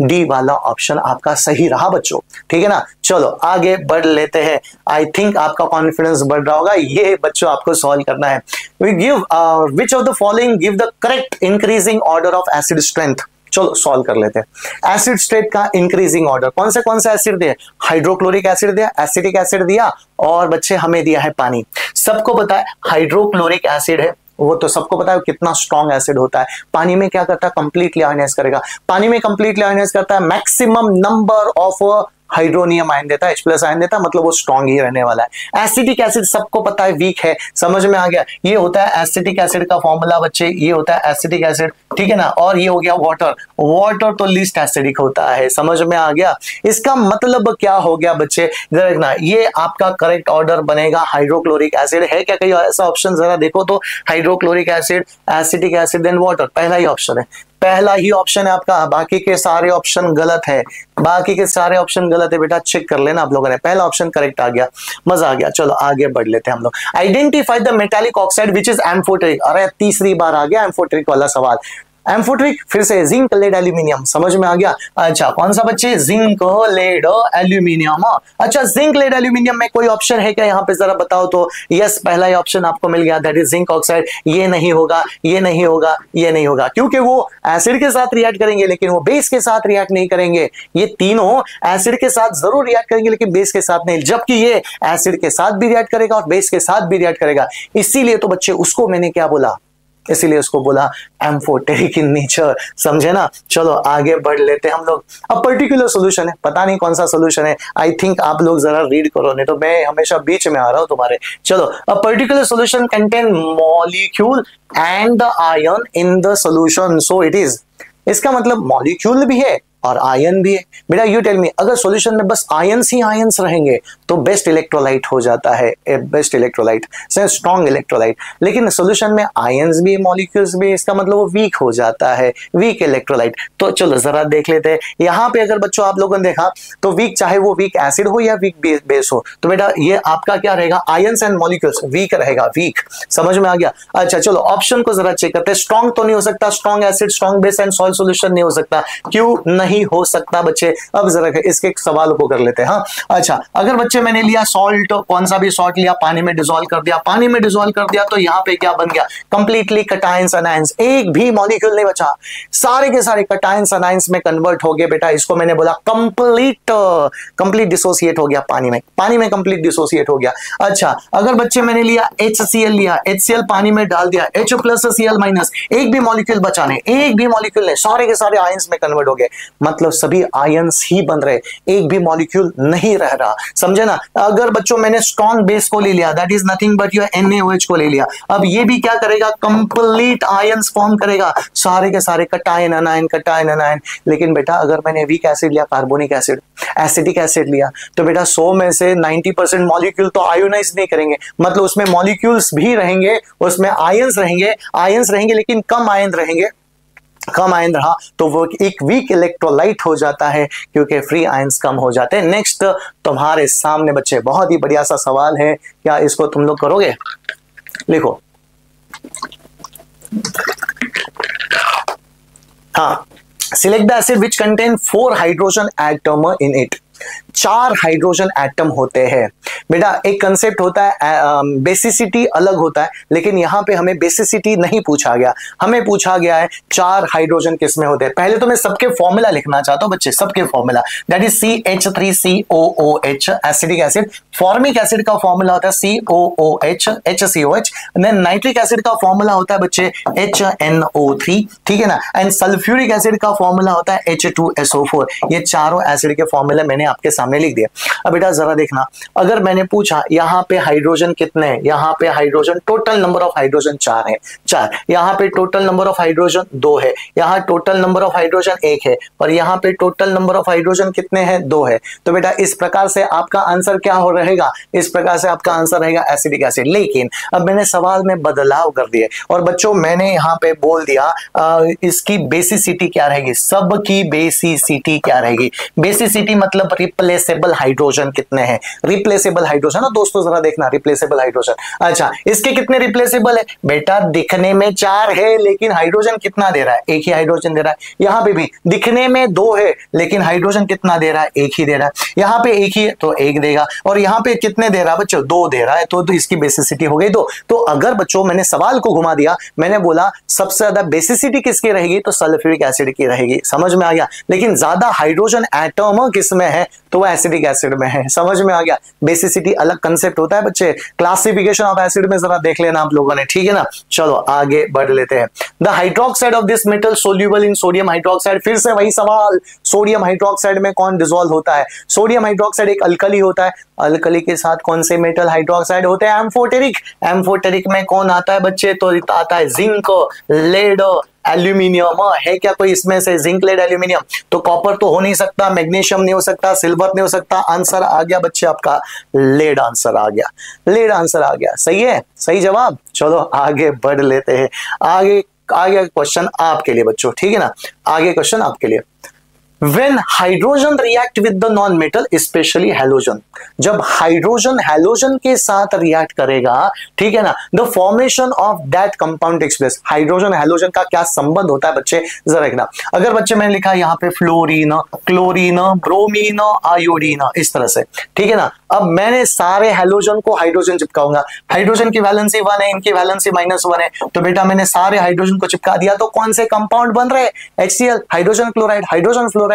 डी वाला ऑप्शन आपका सही रहा बच्चों। ठीक है ना, चलो आगे बढ़ लेते हैं। आई थिंक आपका कॉन्फिडेंस बढ़ रहा होगा, ये बच्चों आपको सॉल्व करना है। We give which of the following give the correct increasing order of acid strength. चलो सॉल्व कर लेते हैं। एसिड स्ट्रेंथ का इंक्रीजिंग ऑर्डर कौन सा एसिड दिया, हाइड्रोक्लोरिक एसिड दिया, एसिटिक एसिड दिया, और बच्चे हमें दिया है पानी। सबको पता है हाइड्रोक्लोरिक एसिड है, वो तो सबको पता है कितना स्ट्रॉन्ग एसिड होता है। पानी में क्या करता है, कंप्लीटली आयनाइज करेगा, पानी में कंप्लीटली आयनाइज करता है, maximum number of hydronium ion देता है, H+ आयन देता है, मतलब वो स्ट्रॉन्ग ही रहने वाला है। एसिटिक एसिड सबको पता है वीक है, समझ में आ गया। ये होता है एसिटिक एसिड का फॉर्मूला बच्चे, ये होता है एसिटिक एसिड, ठीक है ना। और ये हो गया वाटर, वाटर तो लीस्ट एसिडिक होता है, समझ में आ गया। इसका मतलब क्या हो गया बच्चे, देखना ये आपका करेक्ट ऑर्डर बनेगा हाइड्रोक्लोरिक एसिड। है क्या कहीं ऐसा ऑप्शन, जरा देखो तो, hydrochloric acid, acetic acid then water, पहला ही ऑप्शन है, पहला ही ऑप्शन है आपका। बाकी के सारे ऑप्शन गलत है, बाकी के सारे ऑप्शन गलत है बेटा, चेक कर लेना आप लोगों ने। पहला ऑप्शन करेक्ट आ गया, मजा आ गया। चलो आगे बढ़ लेते हैं हम लोग। Identify the metallic oxide which is amphoteric. अरे तीसरी बार आ गया एम्फोटेरिक वाला सवाल। एम्फोटेरिक फिर से जिंक, लेड, एल्यूमिनियम, समझ में आ गया। अच्छा कौन सा बच्चे, जिंक, लेड, एल्यूमिनियम। अच्छा जिंक, लेड, एल्यूमिनियम में कोई ऑप्शन है क्या यहाँ पे, जरा बताओ तो। यस, पहला ही ऑप्शन आपको मिल गया, दैट इज जिंक ऑक्साइड। ये नहीं होगा, ये नहीं होगा, ये नहीं होगा, क्योंकि वो एसिड के साथ रिएक्ट करेंगे लेकिन वो बेस के साथ रिएक्ट नहीं करेंगे। ये तीनों एसिड के साथ जरूर रिएक्ट करेंगे लेकिन बेस के साथ नहीं, जबकि ये एसिड के साथ भी रिएक्ट करेगा और बेस के साथ भी रिएक्ट करेगा। इसीलिए तो बच्चे उसको मैंने क्या बोला, इसीलिए उसको बोला एम्फोटेरिक इन नेचर, समझे ना। चलो आगे बढ़ लेते हैं हम लोग। अब पर्टिकुलर सॉल्यूशन है, पता नहीं कौन सा सॉल्यूशन है, आई थिंक आप लोग जरा रीड करो, नहीं तो मैं हमेशा बीच में आ रहा हूं तुम्हारे। चलो, a particular solution contain molecule and the ion in the solution, so it is. इसका मतलब मॉलिक्यूल भी है और आयन भी है। बेटा यू टेल मी, अगर सॉल्यूशन में बस आयंस ही आयंस रहेंगे तो बेस्ट इलेक्ट्रोलाइट हो जाता है, बेस्ट इलेक्ट्रोलाइट, स्ट्रॉन्ग इलेक्ट्रोलाइट। लेकिन सॉल्यूशन में आयंस भी मॉलिक्यूल्स भी, इसका मतलब वो वीक हो जाता है, वीक इलेक्ट्रोलाइट। तो चलो जरा देख लेते हैं यहाँ पे। अगर बच्चों आप लोगों ने देखा तो वीक, चाहे वो वीक एसिड हो या वीक बेस हो, तो बेटा ये आपका क्या रहेगा, आयंस एंड मॉलिक्यूल्स वीक रहेगा, वीक, समझ में आ गया। अच्छा चलो ऑप्शन को जरा चेक करते हैं। स्ट्रॉन्ग तो नहीं हो सकता, strong acid, strong base and salt solution नहीं हो सकता, क्यों नहीं हो सकता बच्चे। अब जरा इसके सवाल को कर लेते हैं। हाँ अच्छा, अगर बच्चे मैंने लिया सॉल्ट, कौन सा भी सॉल्ट लिया, पानी में डिसॉल्व कर दिया, पानी में डिसॉल्व कर दिया, तो यहाँ पे क्या बन गया, कंप्लीटली कटायंस अनायंस, एक भी मॉलिक्यूल नहीं बचा, सारे के सारे कटायंस अनायंस में कन्वर्ट हो गए। बेटा इसको मैंने बोला कंप्लीट डिसोसिएट हो गया, पानी में कंप्लीट डिसोसिएट हो गया। अच्छा अगर बच्चे मैंने लिया HCl लिया, HCl पानी में डाल दिया, H+Cl-, एक भी मॉलिक्यूल बचा नहीं, एक भी मॉलिक्यूल नहीं, सारे के सारे आयंस में कन्वर्ट हो गए, मतलब सभी आयंस ही बन रहे, एक भी मॉलिक्यूल नहीं रह रहा, समझे ना। अगर बच्चों मैंने स्ट्रॉन्ग बेस को ले लिया, that is nothing but your NaOH को ले लिया, अब ये भी क्या करेगा, कंप्लीट आयंस फॉर्म करेगा, सारे के सारे कटायन अनायन, कटायन अनायन। लेकिन बेटा अगर मैंने वीक एसिड लिया, कार्बोनिक एसिड, एसिटिक एसिड लिया, तो बेटा 100 में से 90% मॉलिक्यूल तो आयोनाइज नहीं करेंगे, मतलब उसमें मॉलिक्यूल्स भी रहेंगे, उसमें आयंस रहेंगे लेकिन कम आयन रहेंगे, कम आयन रहा तो वो एक वीक इलेक्ट्रोलाइट हो जाता है क्योंकि फ्री आयंस कम हो जाते हैं। नेक्स्ट तुम्हारे सामने बच्चे बहुत ही बढ़िया सा सवाल है, क्या इसको तुम लोग करोगे? लिखो। हाँ, select the acid which contain 4 hydrogen atom in it. 4 hydrogen atom होते हैं बेटा। एक कंसेप्ट होता है बेसिसिटी अलग होता है, लेकिन यहां पे हमें बेसिसिटी नहीं पूछा गया, हमें पूछा गया है 4 हाइड्रोजन किसमें होते हैं। पहले तो मैं सबके फॉर्मूला लिखना चाहता हूं बच्चे, सबके formula, that is CH3COOH acidic acid. Formic acid का फॉर्मूला होता है COOH HCOH। Then nitric acid का फॉर्मूला होता है बच्चे HNO3, ठीक है ना। एंड सल्फ्यूरिक एसिड का फॉर्मूला होता है H2SO4। ये चारों एसिड के फॉर्मूले मैंने आपके सामने लिख दिया। अब बेटा जरा देखना, अगर मैंने पूछा यहां पे हाइड्रोजन कितने हैं, यहां पे hydrogen total number of hydrogen 4 है, 4, यहां पे टोटल नंबर ऑफ हाइड्रोजन 2 है, यहां टोटल नंबर ऑफ हाइड्रोजन 1 है, और यहां पे टोटल नंबर ऑफ हाइड्रोजन कितने हैं? 2 है। तो बेटा इस प्रकार से आपका आंसर क्या हो रहेगा? इस प्रकार से आपका आंसर रहेगा एसिडिक एसिड। लेकिन अब मैंने सवाल में बदलाव कर दिए और बच्चों मैंने यहां पे बोल दिया इसकी बेसिसिटी क्या रहेगी, सबकी बेसिसिटी क्या रहेगी। बेसिसिटी मतलब रिप्लेसेबल हाइड्रोजन कितने हैं, रिप्लेसेबल हाइड्रोजन ना दोस्तों, जरा देखना रिप्लेसेबल हाइड्रोजन। अच्छा, इसके कितने रिप्लेसेबल है बेटा? दिखने में 4 है लेकिन हाइड्रोजन कितना दे रहा है? 1 ही हाइड्रोजन दे रहा है। यहां पे भी दिखने में 2 है लेकिन हाइड्रोजन कितना दे रहा है? 1 ही दे रहा है। यहां पे 1 ही है तो 1 देगा, और यहां पे कितने दे रहा है बच्चों? 2 दे रहा है, तो इसकी बेसिसिटी हो गई 2। तो अगर बच्चों मैंने सवाल को घुमा दिया, मैंने बोला सबसे ज्यादा बेसिसिटी किसकी रहेगी, तो सल्फ्यूरिक एसिड की रहेगी, समझ में आ गया। लेकिन ज्यादा हाइड्रोजन एटम किसमें है, तो वो एसिडिक एसिड में है, समझ में आ गया। बेसिसिटी अलग कंसेप्ट होता है बच्चे, क्लासिफिकेशन ऑफ एसिड में जरा देख लेना आप लोगों ने, ठीक है ना। चलो आगे बढ़ लेते हैं। The hydroxide of this metal soluble in sodium hydroxide. फिर से वही सवाल, सोडियम हाइड्रोक्साइड में कौन डिसॉल्व होता है? सोडियम हाइड्रोक्साइड एक अल्कली होता है, अल्कली के साथ कौन से मेटल हाइड्रोक्साइड होते हैं? एम्फोटेरिक। एम्फोटेरिक में कौन आता है बच्चे? तो आता है जिंक, लेड, एल्यूमिनियम। है क्या कोई इसमें से? Zinc, lead, aluminium. तो कॉपर तो हो नहीं सकता, मैग्नीशियम नहीं हो सकता, सिल्वर नहीं हो सकता। आंसर आ गया बच्चे आपका लेड, आंसर आ गया, लेड आंसर आ गया। सही है, सही जवाब। चलो आगे बढ़ लेते हैं। आगे क्वेश्चन आपके लिए बच्चों, ठीक है ना। आगे क्वेश्चन आपके लिए, When hydrogen react with the non-metal, especially halogen, जब हाइड्रोजन हैलोजन के साथ रिएक्ट करेगा, ठीक है ना, the formation of that compound takes place. Hydrogen halogen का क्या संबंध होता है बच्चे, जरा देखना। अगर बच्चे मैंने लिखा यहाँ पे फ्लोरीन, क्लोरीन, ब्रोमीन, आयोडीन, इस तरह से, ठीक है ना। अब मैंने सारे हैलोजन को हाइड्रोजन चिपकाऊंगा, हाइड्रोजन की वैलेंसी 1 है, इनकी वैलेंसी -1 है, तो बेटा मैंने सारे हाइड्रोजन को चिपका दिया, तो कौन से कंपाउंड बन रहे? HCl, hydrogen chloride, hydrogen fluoride,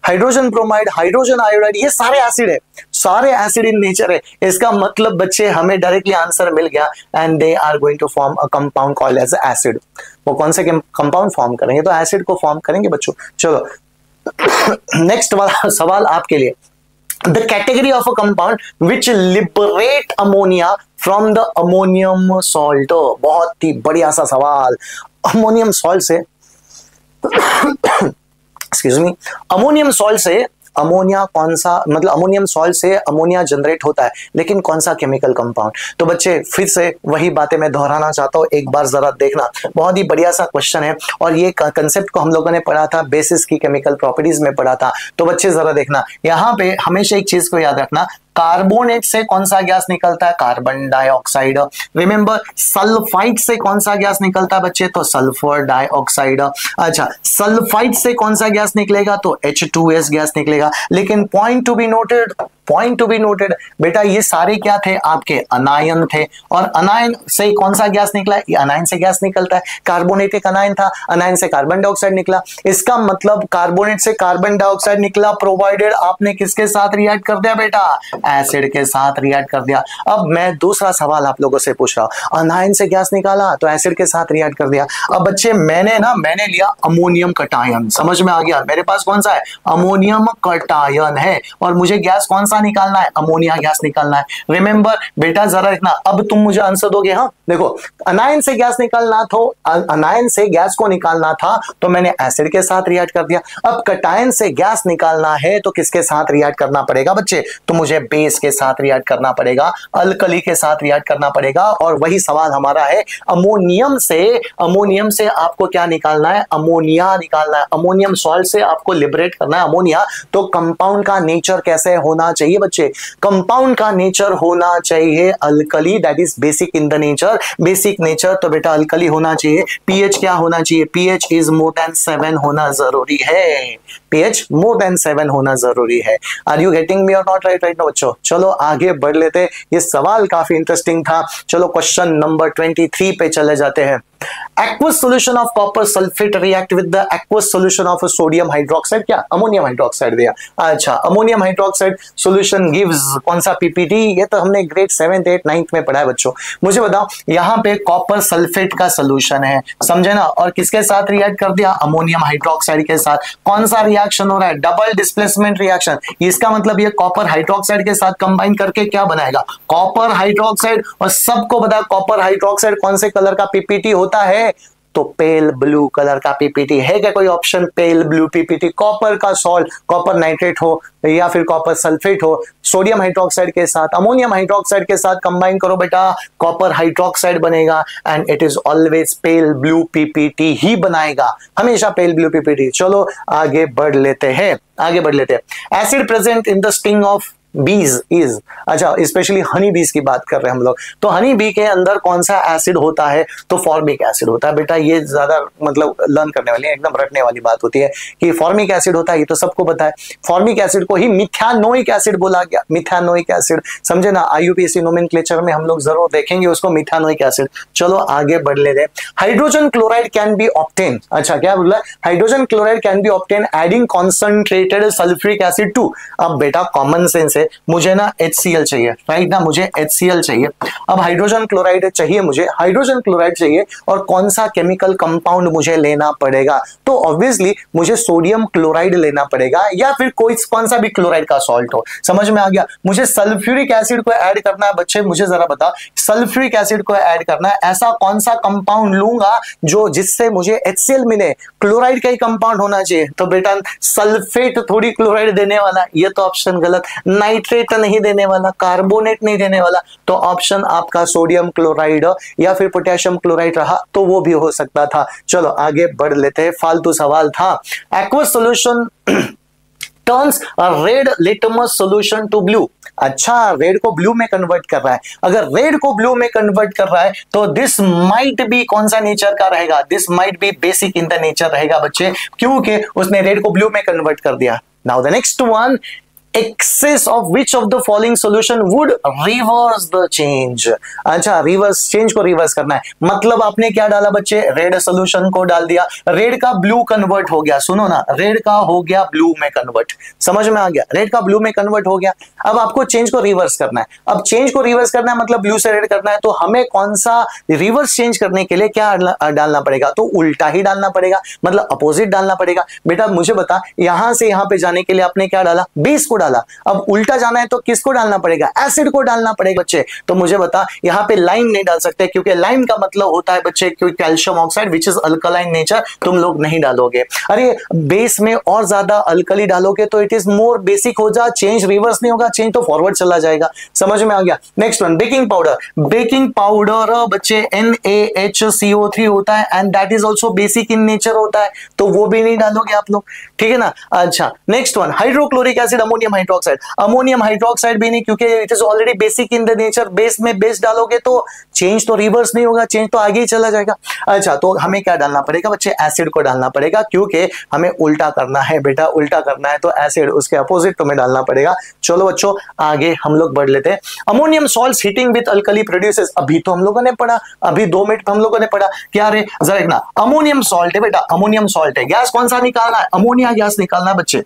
hydrogen bromide, hydrogen iodide, ये सारे एसिड है, सारे एसिड इन नेचर है। इसका मतलब बच्चे हमें डायरेक्टली आंसर मिल गया, and they are going to form a compound called as acid. वो कौन से कंपाउंड फॉर्म करेंगे? तो एसिड को फॉर्म करेंगे बच्चों। चलो नेक्स्ट वाला सवाल आपके लिए, the category of a compound which liberate ammonia from the ammonium salt। बहुत ही बढ़िया सा सवाल। Ammonium salt say excuse me, ammonium salt से अमोनिया कौन सा, मतलब अमोनियम सॉल्ट से अमोनिया जनरेट होता है, लेकिन कौन सा केमिकल कंपाउंड? तो बच्चे फिर से वही बातें मैं दोहराना चाहता हूं, एक बार जरा देखना। बहुत ही बढ़िया सा क्वेश्चन है, और ये कंसेप्ट को हम लोगों ने पढ़ा था बेसिस की केमिकल प्रॉपर्टीज में पढ़ा था। तो बच्चे जरा देखना, यहाँ पे हमेशा एक चीज को याद रखना, कार्बोनेट से कौन सा गैस निकलता है? Carbon dioxide. रिमेंबर, सल्फाइड से कौन सा गैस निकलता है बच्चे? तो सल्फर डाइऑक्साइड। अच्छा, सल्फाइड से कौन सा गैस निकलेगा? तो H2S गैस निकलेगा। लेकिन point to be noted, point to be noted बेटा, ये सारे क्या थे? आपके अनायन थे, और अनायन से कौन सा गैस निकला? ये अनायन से गैस निकलता है। कार्बोनेट एक अनायन था, अनायन से कार्बन डाइऑक्साइड निकला। इसका मतलब कार्बोनेट से कार्बन डाइऑक्साइड निकला, प्रोवाइडेड आपने किसके साथ रिएक्ट कर दिया बेटा? एसिड के साथ रिएक्ट कर दिया। अब मैं दूसरा सवाल आप लोगों से पूछ रहा हूं, अनायन से गैस निकाला तो एसिड के साथ रिएक्ट कर दिया। अब बच्चे मैंने लिया अमोनियम कटायन, समझ में आ गया? मेरे पास कौन सा है? अमोनियम कटायन है, और मुझे गैस कौन सा सा निकालना है? अमोनिया गैस निकालना है। रिमेंबर बेटा जरा देखना, अब तुम मुझे आंसर दोगे। हाँ देखो, अनायन से गैस निकालना था, अनायन से गैस को निकालना था तो मैंने एसिड के साथ रिएक्ट कर दिया। अब कटायन से गैस निकालना है तो किसके साथ रिएक्ट करना पड़ेगा बच्चे? तो मुझे बेस के साथ रिएक्ट करना पड़ेगा, अल्कली के साथ रिएक्ट करना पड़ेगा। और वही सवाल हमारा है, अमोनियम से आपको क्या निकालना है? अमोनिया निकालना है। अमोनियम सॉल्ट से आपको लिबरेट करना है अमोनिया। तो कंपाउंड का नेचर कैसे होना चाहिए बच्चे? कंपाउंड का नेचर होना चाहिए alkali, that is basic in the nature, basic nature. तो बेटा अल्कली होना चाहिए। पीएच क्या होना चाहिए? पीएच इज मोर देन 7 होना जरूरी है। पीएच मोर देन 7 होना जरूरी है। आर यू गेटिंग मी और नॉट? राइट ना बच्चों, चलो आगे बढ़ लेते। ये सवाल काफी इंटरेस्टिंग था। चलो क्वेश्चन नंबर 23 पे चले जाते हैं। Aqueous solution of copper sulfate react with the aqueous solution of sodium hydroxide, क्या? अमोनियम हाइड्रोक्साइड दिया। अच्छा, अमोनियम हाइड्रोक्साइड सॉल्यूशन गिव्स कौन सा? पीपीटी। ये तो हमने ग्रेड 7th 8th 9th में पढ़ा है बच्चों। मुझे बताओ, यहाँ पे कॉपर सल्फेट का सॉल्यूशन है, समझे ना? और किसके साथ रिएक्ट कर दिया? अमोनियम हाइड्रोक्साइड के साथ। कौन सा रिएक्शन हो रहा है? Double displacement reaction. इसका मतलब ये कॉपर हाइड्रोक्साइड के साथ कंबाइन करके क्या बनाएगा? Copper hydroxide. और सबको पता है कॉपर हाइड्रोक्साइड कौन से कलर का पीपीटी होता है? तो पेल ब्लू कलर का पीपीटी है। क्या कोई option? Pale blue PPT. Copper का सॉल्ट, कॉपर नाइट्रेट हो या फिर कॉपर सल्फेट हो, सोडियम हाइड्रोक्साइड के साथ, अमोनियम हाइड्रोक्साइड के साथ कंबाइन करो बेटा, कॉपर हाइड्रोक्साइड बनेगा। And it is always pale blue PPT ही बनाएगा, हमेशा पेल ब्लू पीपीटी। चलो आगे बढ़ लेते हैं, acid present in the sting of बीज इज, अच्छा स्पेशली हनी बीज की बात कर रहे हैं हम लोग। तो हनी बी के अंदर कौन सा एसिड होता है? तो फॉर्मिक एसिड होता है बेटा। ये ज्यादा मतलब लर्न करने वाली, एकदम रटने वाली बात होती है कि फॉर्मिक एसिड होता है, ये तो सबको पता है। फॉर्मिक एसिड को ही मिथानोइक एसिड बोला गया। मिथानोइक एसिड, समझे ना? आईयूपीएससी नोमेनक्लेचर में हम लोग जरूर देखेंगे उसको, मिथानोइक एसिड। चलो आगे बढ़ ले रहे। Hydrogen chloride can be obtain, अच्छा क्या बोला? Hydrogen chloride can be obtain adding concentrated sulphuric acid to. अब बेटा कॉमन सेंस है, मुझे ना HCl चाहिए, राइट ना? मुझे HCl चाहिए। अब हाइड्रोजन क्लोराइड चाहिए, मुझे हाइड्रोजन क्लोराइड चाहिए। और कौन सा केमिकल कंपाउंड मुझे लेना पड़ेगा? तो ऑब्वियसली मुझे सोडियम क्लोराइड लेना पड़ेगा, या फिर कोई कौन सा भी क्लोराइड का सॉल्ट हो। समझ में आ गया? मुझे सल्फ्यूरिक एसिड को ऐड करना है बच्चे। मुझे जरा बता, सल्फ्यूरिक एसिड को ऐड करना है, ऐसा कौन सा कंपाउंड लूंगा जो जिससे मुझे HCl मिले? क्लोराइड का ही कंपाउंड होना चाहिए। तो बेटा सल्फेट थोड़ी क्लोराइड देने वाला, ये तो ऑप्शन गलत। नाइट्रेट नहीं देने वाला, कार्बोनेट नहीं देने वाला। तो ऑप्शन आपका सोडियम क्लोराइड या फिर पोटेशियम क्लोराइड रहा, तो वो भी हो सकता था। चलो आगे बढ़ लेते हैं, फालतू सवाल था। Aqueous solution turns a red litmus solution to blue. अच्छा, रेड को ब्लू में कन्वर्ट कर रहा है। अगर रेड को ब्लू में कन्वर्ट कर रहा है तो दिस माइट बी कौन सा नेचर का रहेगा? This might be basic in the nature रहेगा बच्चे, क्योंकि उसने रेड को ब्लू में कन्वर्ट कर दिया। Now the next one, excess of which of the following solution would reverse the change। अच्छा, रिवर्स चेंज को रिवर्स करना है, मतलब आपने क्या डाला बच्चे? रेड सोल्यूशन को डाल दिया, रेड का ब्लू कन्वर्ट हो गया। सुनो ना, रेड का हो गया ब्लू में कन्वर्ट, समझ में आ गया? रेड का ब्लू में कन्वर्ट हो गया। अब आपको चेंज को रिवर्स करना है। अब चेंज को रिवर्स करना है मतलब ब्लू से रेड करना है, तो हमें कौन सा रिवर्स चेंज करने के लिए क्या डालना पड़ेगा? तो उल्टा ही डालना पड़ेगा, मतलब अपोजिट डालना पड़ेगा। बेटा मुझे बता, यहां से यहां पे जाने के लिए आपने क्या डाला? बेस को डाला। अब उल्टा जाना है तो किसको डालना पड़ेगा? एसिड को डालना पड़ेगा बच्चे। तो मुझे बता, यहां पे लाइम नहीं डाल सकते, क्योंकि लाइम का मतलब होता है बच्चे calcium oxide which is alkaline nature, तुम लोग नहीं डालोगे। अरे बेस में और ज्यादा अल्कली डालोगे तो इट इज मोर बेसिक हो जा, चेंज रिवर्स नहीं होगा, चेंज तो फॉरवर्ड चला जाएगा। समझ में आ गया? Next one, baking powder. Baking powder बच्चे NaHCO3 होता है and that is also basic in nature होता है, तो वो भी नहीं डालोगे आप लोग, ठीक है ना? अच्छा next one, hydrochloric acid ammonium hydroxide. Ammonium hydroxide भी नहीं, क्योंकि it is already basic in the nature. Base में बेस डालोगे तो चेंज तो रिवर्स नहीं होगा, चेंज तो आगे ही चला जाएगा। अच्छा, तो हमें क्या डालना पड़ेगा बच्चे? एसिड को डालना पड़ेगा, क्योंकि हमें उल्टा करना है बेटा, उल्टा करना है तो एसिड उसके अपोजिट तुम्हें डालना पड़ेगा। चलो बच्चों आगे हम लोग बढ़ लेते हैं। Ammonium salts heating with alkali produces, अभी तो हम लोगों ने पढ़ा, अभी 2 मिनट हम लोगों ने पढ़ा क्या? रे जरा देखना, अमोनियम सॉल्ट है बेटा, अमोनियम सॉल्ट है, गैस कौन सा निकालना है? अमोनिया गैस निकालना है बच्चे।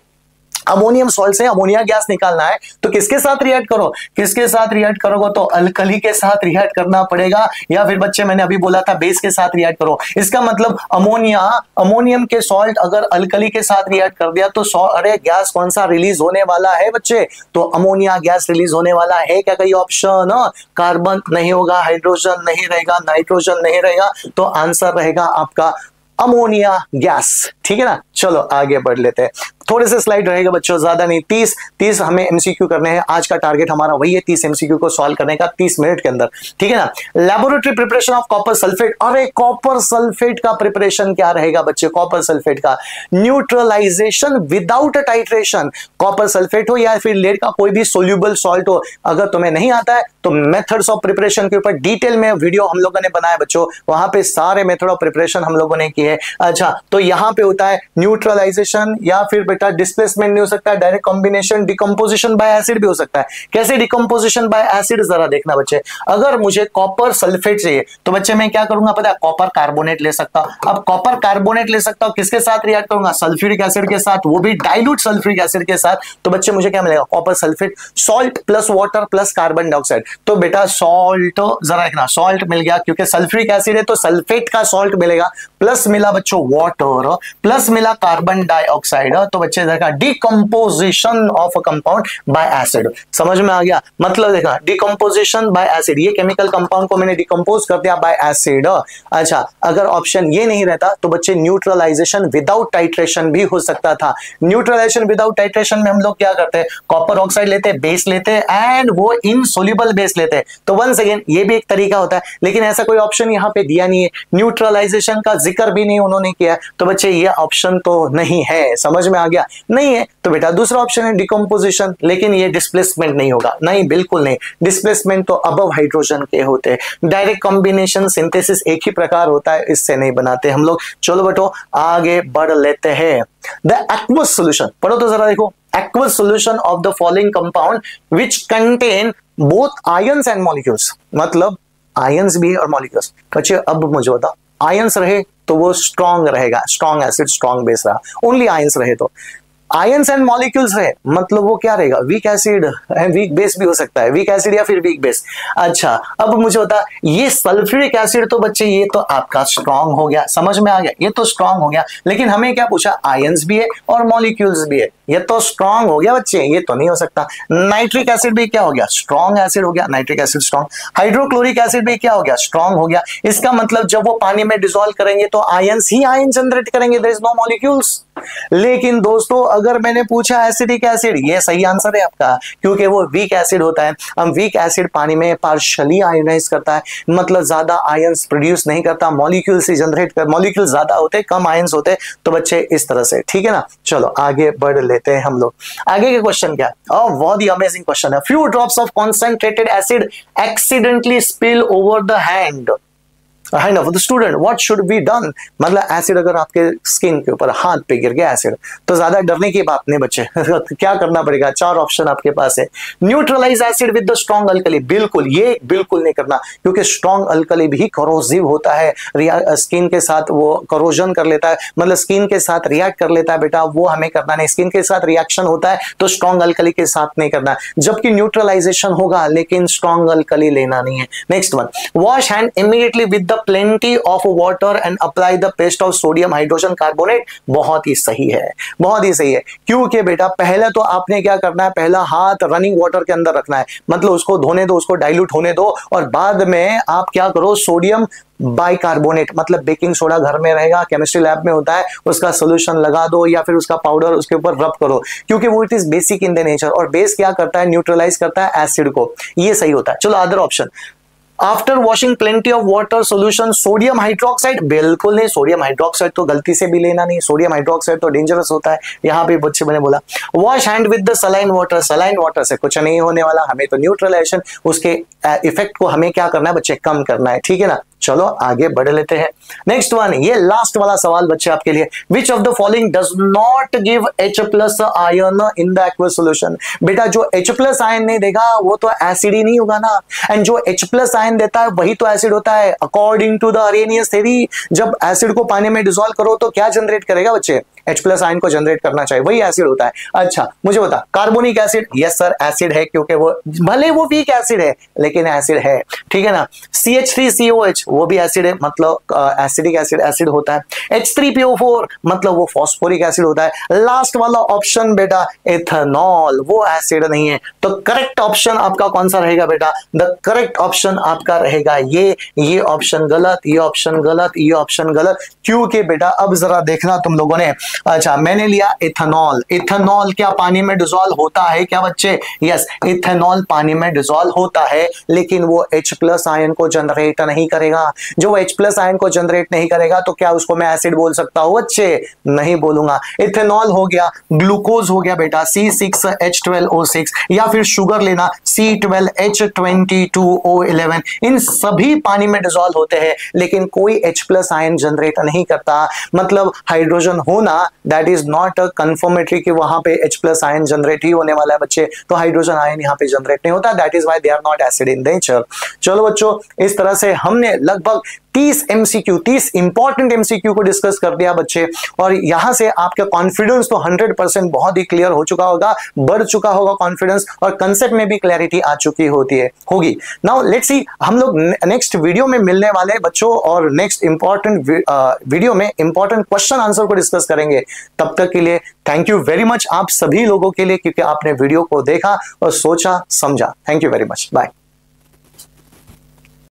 अमोनियम सॉल्ट से अमोनिया गैस निकालना है तो किसके साथ रिएक्ट करो, किसके साथ रिएक्ट करोगे, तो अल्कली के साथ रिएक्ट करना पड़ेगा, या फिर बच्चे मैंने अभी बोला था बेस के साथ रिएक्ट करो। इसका मतलब अमोनियम के सॉल्ट अगर अल्कली के साथ रिएक्ट कर दिया तो अरे गैस कौन सा रिलीज होने वाला है बच्चे, तो अमोनिया गैस रिलीज होने वाला है। क्या कहीं ऑप्शन, कार्बन नहीं होगा, हाइड्रोजन नहीं रहेगा, नाइट्रोजन नहीं रहेगा, तो आंसर रहेगा आपका अमोनिया गैस। ठीक है ना, चलो आगे बढ़ लेते हैं। थोड़े से स्लाइड रहेगा बच्चों, ज्यादा नहीं, 30 हमें एमसीक्यू करने हैं। आज का टारगेट हमारा वही है, 30 एमसीक्यू को सॉल्व करने का 30 मिनट के अंदर। ठीक है ना। Laboratory preparation of copper sulphate, अरे कॉपर सल्फेट का प्रिपरेशन क्या रहेगा बच्चे, कॉपर सल्फेट का neutralisation without titration. Copper sulphate हो या फिर लेड का कोई भी सोल्यूबल सॉल्ट हो, अगर तुम्हें नहीं आता है तो मेथड्स ऑफ प्रिपरेशन के ऊपर डिटेल में वीडियो हम लोगों ने बनाया बच्चों, वहां पे सारे मेथड ऑफ प्रिपरेशन हम लोगों ने किए। अच्छा, तो यहां पे होता है न्यूट्रलाइजेशन, या फिर बेटा डिस्प्लेसमेंट नहीं हो सकता है, direct combination, decomposition bye acid भी हो सकता है। कैसे डिकम्पोजिशन बाय एसिड, जरा देखना बच्चे। अगर मुझे कॉपर सल्फेट चाहिए तो बच्चे मैं क्या करूंगा पता है, कॉपर कार्बोनेट ले सकता हूं। अब कॉपर कार्बोनेट ले सकता हूं, किसके साथ रिएक्ट करूंगा, सल्फ्यूरिक एसिड के साथ, वो भी डाइल्यूट सल्फ्यूरिक एसिड के साथ। तो बच्चे मुझे क्या मिलेगा, copper sulphate, salt plus water plus carbon dioxide. तो बेटा सॉल्ट, जरा देखना, सॉल्ट मिल गया क्योंकि सल्फ्यूरिक एसिड है तो सल्फेट का सॉल्ट मिलेगा, प्लस मिला बच्चों वाटर, प्लस मिला कार्बन डाइऑक्साइड। तो बच्चे देखा decomposition of a compound bye acid, समझ में आ गया। मतलब देखा डिकम्पोजिशन बाय एसिड, ये केमिकल कंपाउंड को मैंने डिकम्पोज कर दिया बाय एसिड। अच्छा, अगर ऑप्शन ये नहीं रहता तो बच्चे न्यूट्रलाइजेशन विदाउट टाइट्रेशन भी हो सकता था। न्यूट्रलाइजेशन विदाउट टाइट्रेशन में हम लोग क्या करते हैं, कॉपर ऑक्साइड लेते हैं, बेस लेते हैं एंड वो इनसोल्यूबल बेस लेते हैं। तो वंस अगेन ये भी एक तरीका होता है, लेकिन ऐसा कोई ऑप्शन यहाँ पे दिया नहीं है, न्यूट्रलाइजेशन का जिक्र भी नहीं उन्होंने किया, तो बच्चे ये ऑप्शन तो नहीं है। समझ में आ गया, नहीं है तो बेटा दूसरा ऑप्शन है डिकम्पोजिशन, लेकिन ये डिस्प्लेसमेंट नहीं होगा, नहीं बिल्कुल नहीं। डिस्प्लेसमेंट तो अबव हाइड्रोजन के होते हैं, डायरेक्ट कॉम्बिनेशन सिंथेसिस एक ही प्रकार होता है, इससे नहीं बनाते हम लोग। चलो बेटो आगे बढ़ लेते हैं। द एक्वस सोल्यूशन पढ़ो तो जरा देखो, aqueous solution of the following compound which contain both ions and molecules, मतलब आयंस भी है और मॉलिक्यूल्स। बच्चे अब मुझे बता, आयंस रहे तो वो स्ट्रॉन्ग रहेगा, स्ट्रॉन्ग एसिड स्ट्रॉन्ग बेस रहा, ओनली आयंस रहे तो। आयंस एंड मॉलिक्यूल्स रहे मतलब वो क्या रहेगा, वीक एसिड, वीक बेस भी हो सकता है, वीक एसिड या फिर वीक बेस। अच्छा, अब मुझे बता, ये सल्फ्यूरिक एसिड तो बच्चे ये तो आपका स्ट्रॉन्ग हो गया, समझ में आ गया, ये तो स्ट्रॉन्ग हो गया, लेकिन हमें क्या पूछा, आयंस भी है और मॉलिक्यूल्स भी है, ये तो स्ट्रॉन्ग हो गया बच्चे, ये तो नहीं हो सकता। नाइट्रिक एसिड भी क्या हो गया, स्ट्रॉन्ग एसिड हो गया, nitric acid strong. Hydrochloric acid भी क्या हो गया, स्ट्रॉन्ग हो गया। इसका मतलब जब वो पानी में डिसॉल्व करेंगे तो आयंस ही आयन जनरेट करेंगे, देयर इज नो मॉलिक्यूल्स। लेकिन दोस्तों अगर मैंने पूछा एसिडिक एसिड, ये सही आंसर है आपका, क्योंकि वो वीक एसिड होता है। हम वीक एसिड पानी में पार्शियली आयोनाइज करता है, मतलब ज्यादा आयंस प्रोड्यूस नहीं करता, मॉलिक्यूल से जनरेट कर, मॉलिक्यूल ज्यादा होते कम आयंस होते, तो बच्चे इस तरह से, ठीक है ना। चलो आगे बढ़ लेते हैं हम लोग। आगे के क्वेश्चन क्या है, बहुत ही अमेजिंग क्वेश्चन है। Few drops of concentrated acid accidentally spill over the hand of the student, what should be done। मतलब एसिड अगर आपके स्किन के ऊपर, हाथ पे गिर गया एसिड, तो ज्यादा डरने की बात नहीं बच्चे क्या करना पड़ेगा, 4 ऑप्शन आपके पास है। Neutralise acid with the strong alkali, बिल्कुल ये बिल्कुल नहीं करना, क्योंकि स्ट्रॉन्ग अल्कली भी करोसिव होता है, स्किन के साथ वो करोजन कर लेता है, मतलब स्किन के साथ रिएक्ट कर लेता है बेटा, वो हमें करना नहीं। स्किन के साथ रिएक्शन होता है तो स्ट्रॉन्ग अल्कली के साथ नहीं करना, जबकि न्यूट्रलाइजेशन होगा लेकिन स्ट्रॉन्ग अल्कली लेना नहीं है। Next one, wash hand immediately with the plenty of water and apply the paste of sodium hydrogen carbonate। बहुत ही सही है, बहुत ही सही है, क्योंकि बेटा पहले तो आपने क्या करना है, पहला हाथ रनिंग वाटर के अंदर रखना है, मतलब उसको धोने दो, उसको डाइल्यूट होने दो, और बाद में आप क्या करो, सोडियम बाइकार्बोनेट, मतलब बेकिंग सोडा घर में रहेगा, केमिस्ट्री लैब में होता है, उसका सोल्यूशन लगा दो या फिर उसका पाउडर उसके ऊपर रब करो, क्योंकि वो it is basic in the nature, और बेस क्या करता है, न्यूट्रलाइज करता है एसिड को, ये सही होता है। चलो other option, after washing plenty of water solution sodium hydroxide, बिल्कुल नहीं, सोडियम हाइड्रोक्साइड तो गलती से भी लेना नहीं, सोडियम हाइड्रोक्साइड तो डेंजरस होता है, यहाँ पे बच्चे मैंने बोला। Wash hand with the saline water, saline water से कुछ नहीं होने वाला, हमें तो न्यूट्रलाइजेशन, उसके इफेक्ट को हमें क्या करना है बच्चे, कम करना है, ठीक है ना। चलो आगे बढ़ लेते हैं। नेक्स्ट वन, ये लास्ट वाला सवाल बच्चे आपके लिए, विच of the following does not give H+ ion in the aqueous solution. बेटा जो H+ आयन नहीं देगा वो तो एसिड ही नहीं होगा ना, एंड जो H+ आयन देता है वही तो एसिड होता है। According to the Arrhenius theory, जब एसिड को पानी में डिसॉल्व करो तो क्या जनरेट करेगा बच्चे, H प्लस आयन को जनरेट करना चाहिए, वही एसिड होता है। अच्छा मुझे बता, carbonic acid, yes sir acid है, क्योंकि वो भले वो वीक एसिड है लेकिन एसिड है, ठीक है ना। CH3COH वो भी एसिड है, मतलब एसिडिक एसिड एसिड होता है। H3PO4 मतलब वो फॉस्फोरिक एसिड होता है। लास्ट वाला ऑप्शन बेटा इथेनॉल, वो एसिड नहीं है। तो करेक्ट ऑप्शन आपका कौन सा रहेगा बेटा? द करेक्ट ऑप्शन आपका रहेगा ये ऑप्शन गलत, ये ऑप्शन गलत, ये ऑप्शन गलत। क्योंकि बेटा अब जरा देखना तुम लोगों ने, अच्छा मैंने लिया इथेनॉल। इथेनॉल क्या पानी में डिसॉल्व होता है क्या बच्चे? यस, इथेनॉल पानी में डिसॉल्व होता है, लेकिन वो H प्लस आयन को जनरेट नहीं करेगा। जो H प्लस आयन को जनरेट नहीं करेगा तो क्या उसको मैं एसिड बोल सकता हूं बच्चे? नहीं बोलूंगा। इथेनॉल हो गया, ग्लूकोज हो गया बेटा C6H12O6, या फिर शुगर लेना C12H22O11, इन सभी पानी में डिसॉल्व होते हैं लेकिन कोई H प्लस आयन जनरेट नहीं करता। मतलब हाइड्रोजन होना that is not a confirmatory कि वहां पे H प्लस आयन जनरेट ही होने वाला है बच्चे, तो हाइड्रोजन आयन यहाँ पे जनरेट नहीं होता, that is why they are not acid in nature. चलो बच्चों, इस तरह से हमने लगभग 30 MCQ, 30 इंपॉर्टेंट MCQ को डिस्कस कर दिया बच्चे, और यहां से आपका कॉन्फिडेंस तो 100% बहुत ही क्लियर हो चुका होगा, बढ़ चुका होगा कॉन्फिडेंस, और कंसेप्ट में भी क्लैरिटी आ चुकी होगी। नाउ लेट्स सी, हम लोग नेक्स्ट वीडियो में मिलने वाले हैं बच्चों, और नेक्स्ट इंपॉर्टेंट वीडियो में इंपॉर्टेंट क्वेश्चन आंसर को डिस्कस करेंगे। तब तक के लिए थैंक यू वेरी मच आप सभी लोगों के लिए, क्योंकि आपने वीडियो को देखा और सोचा समझा। Thank you very much, bye.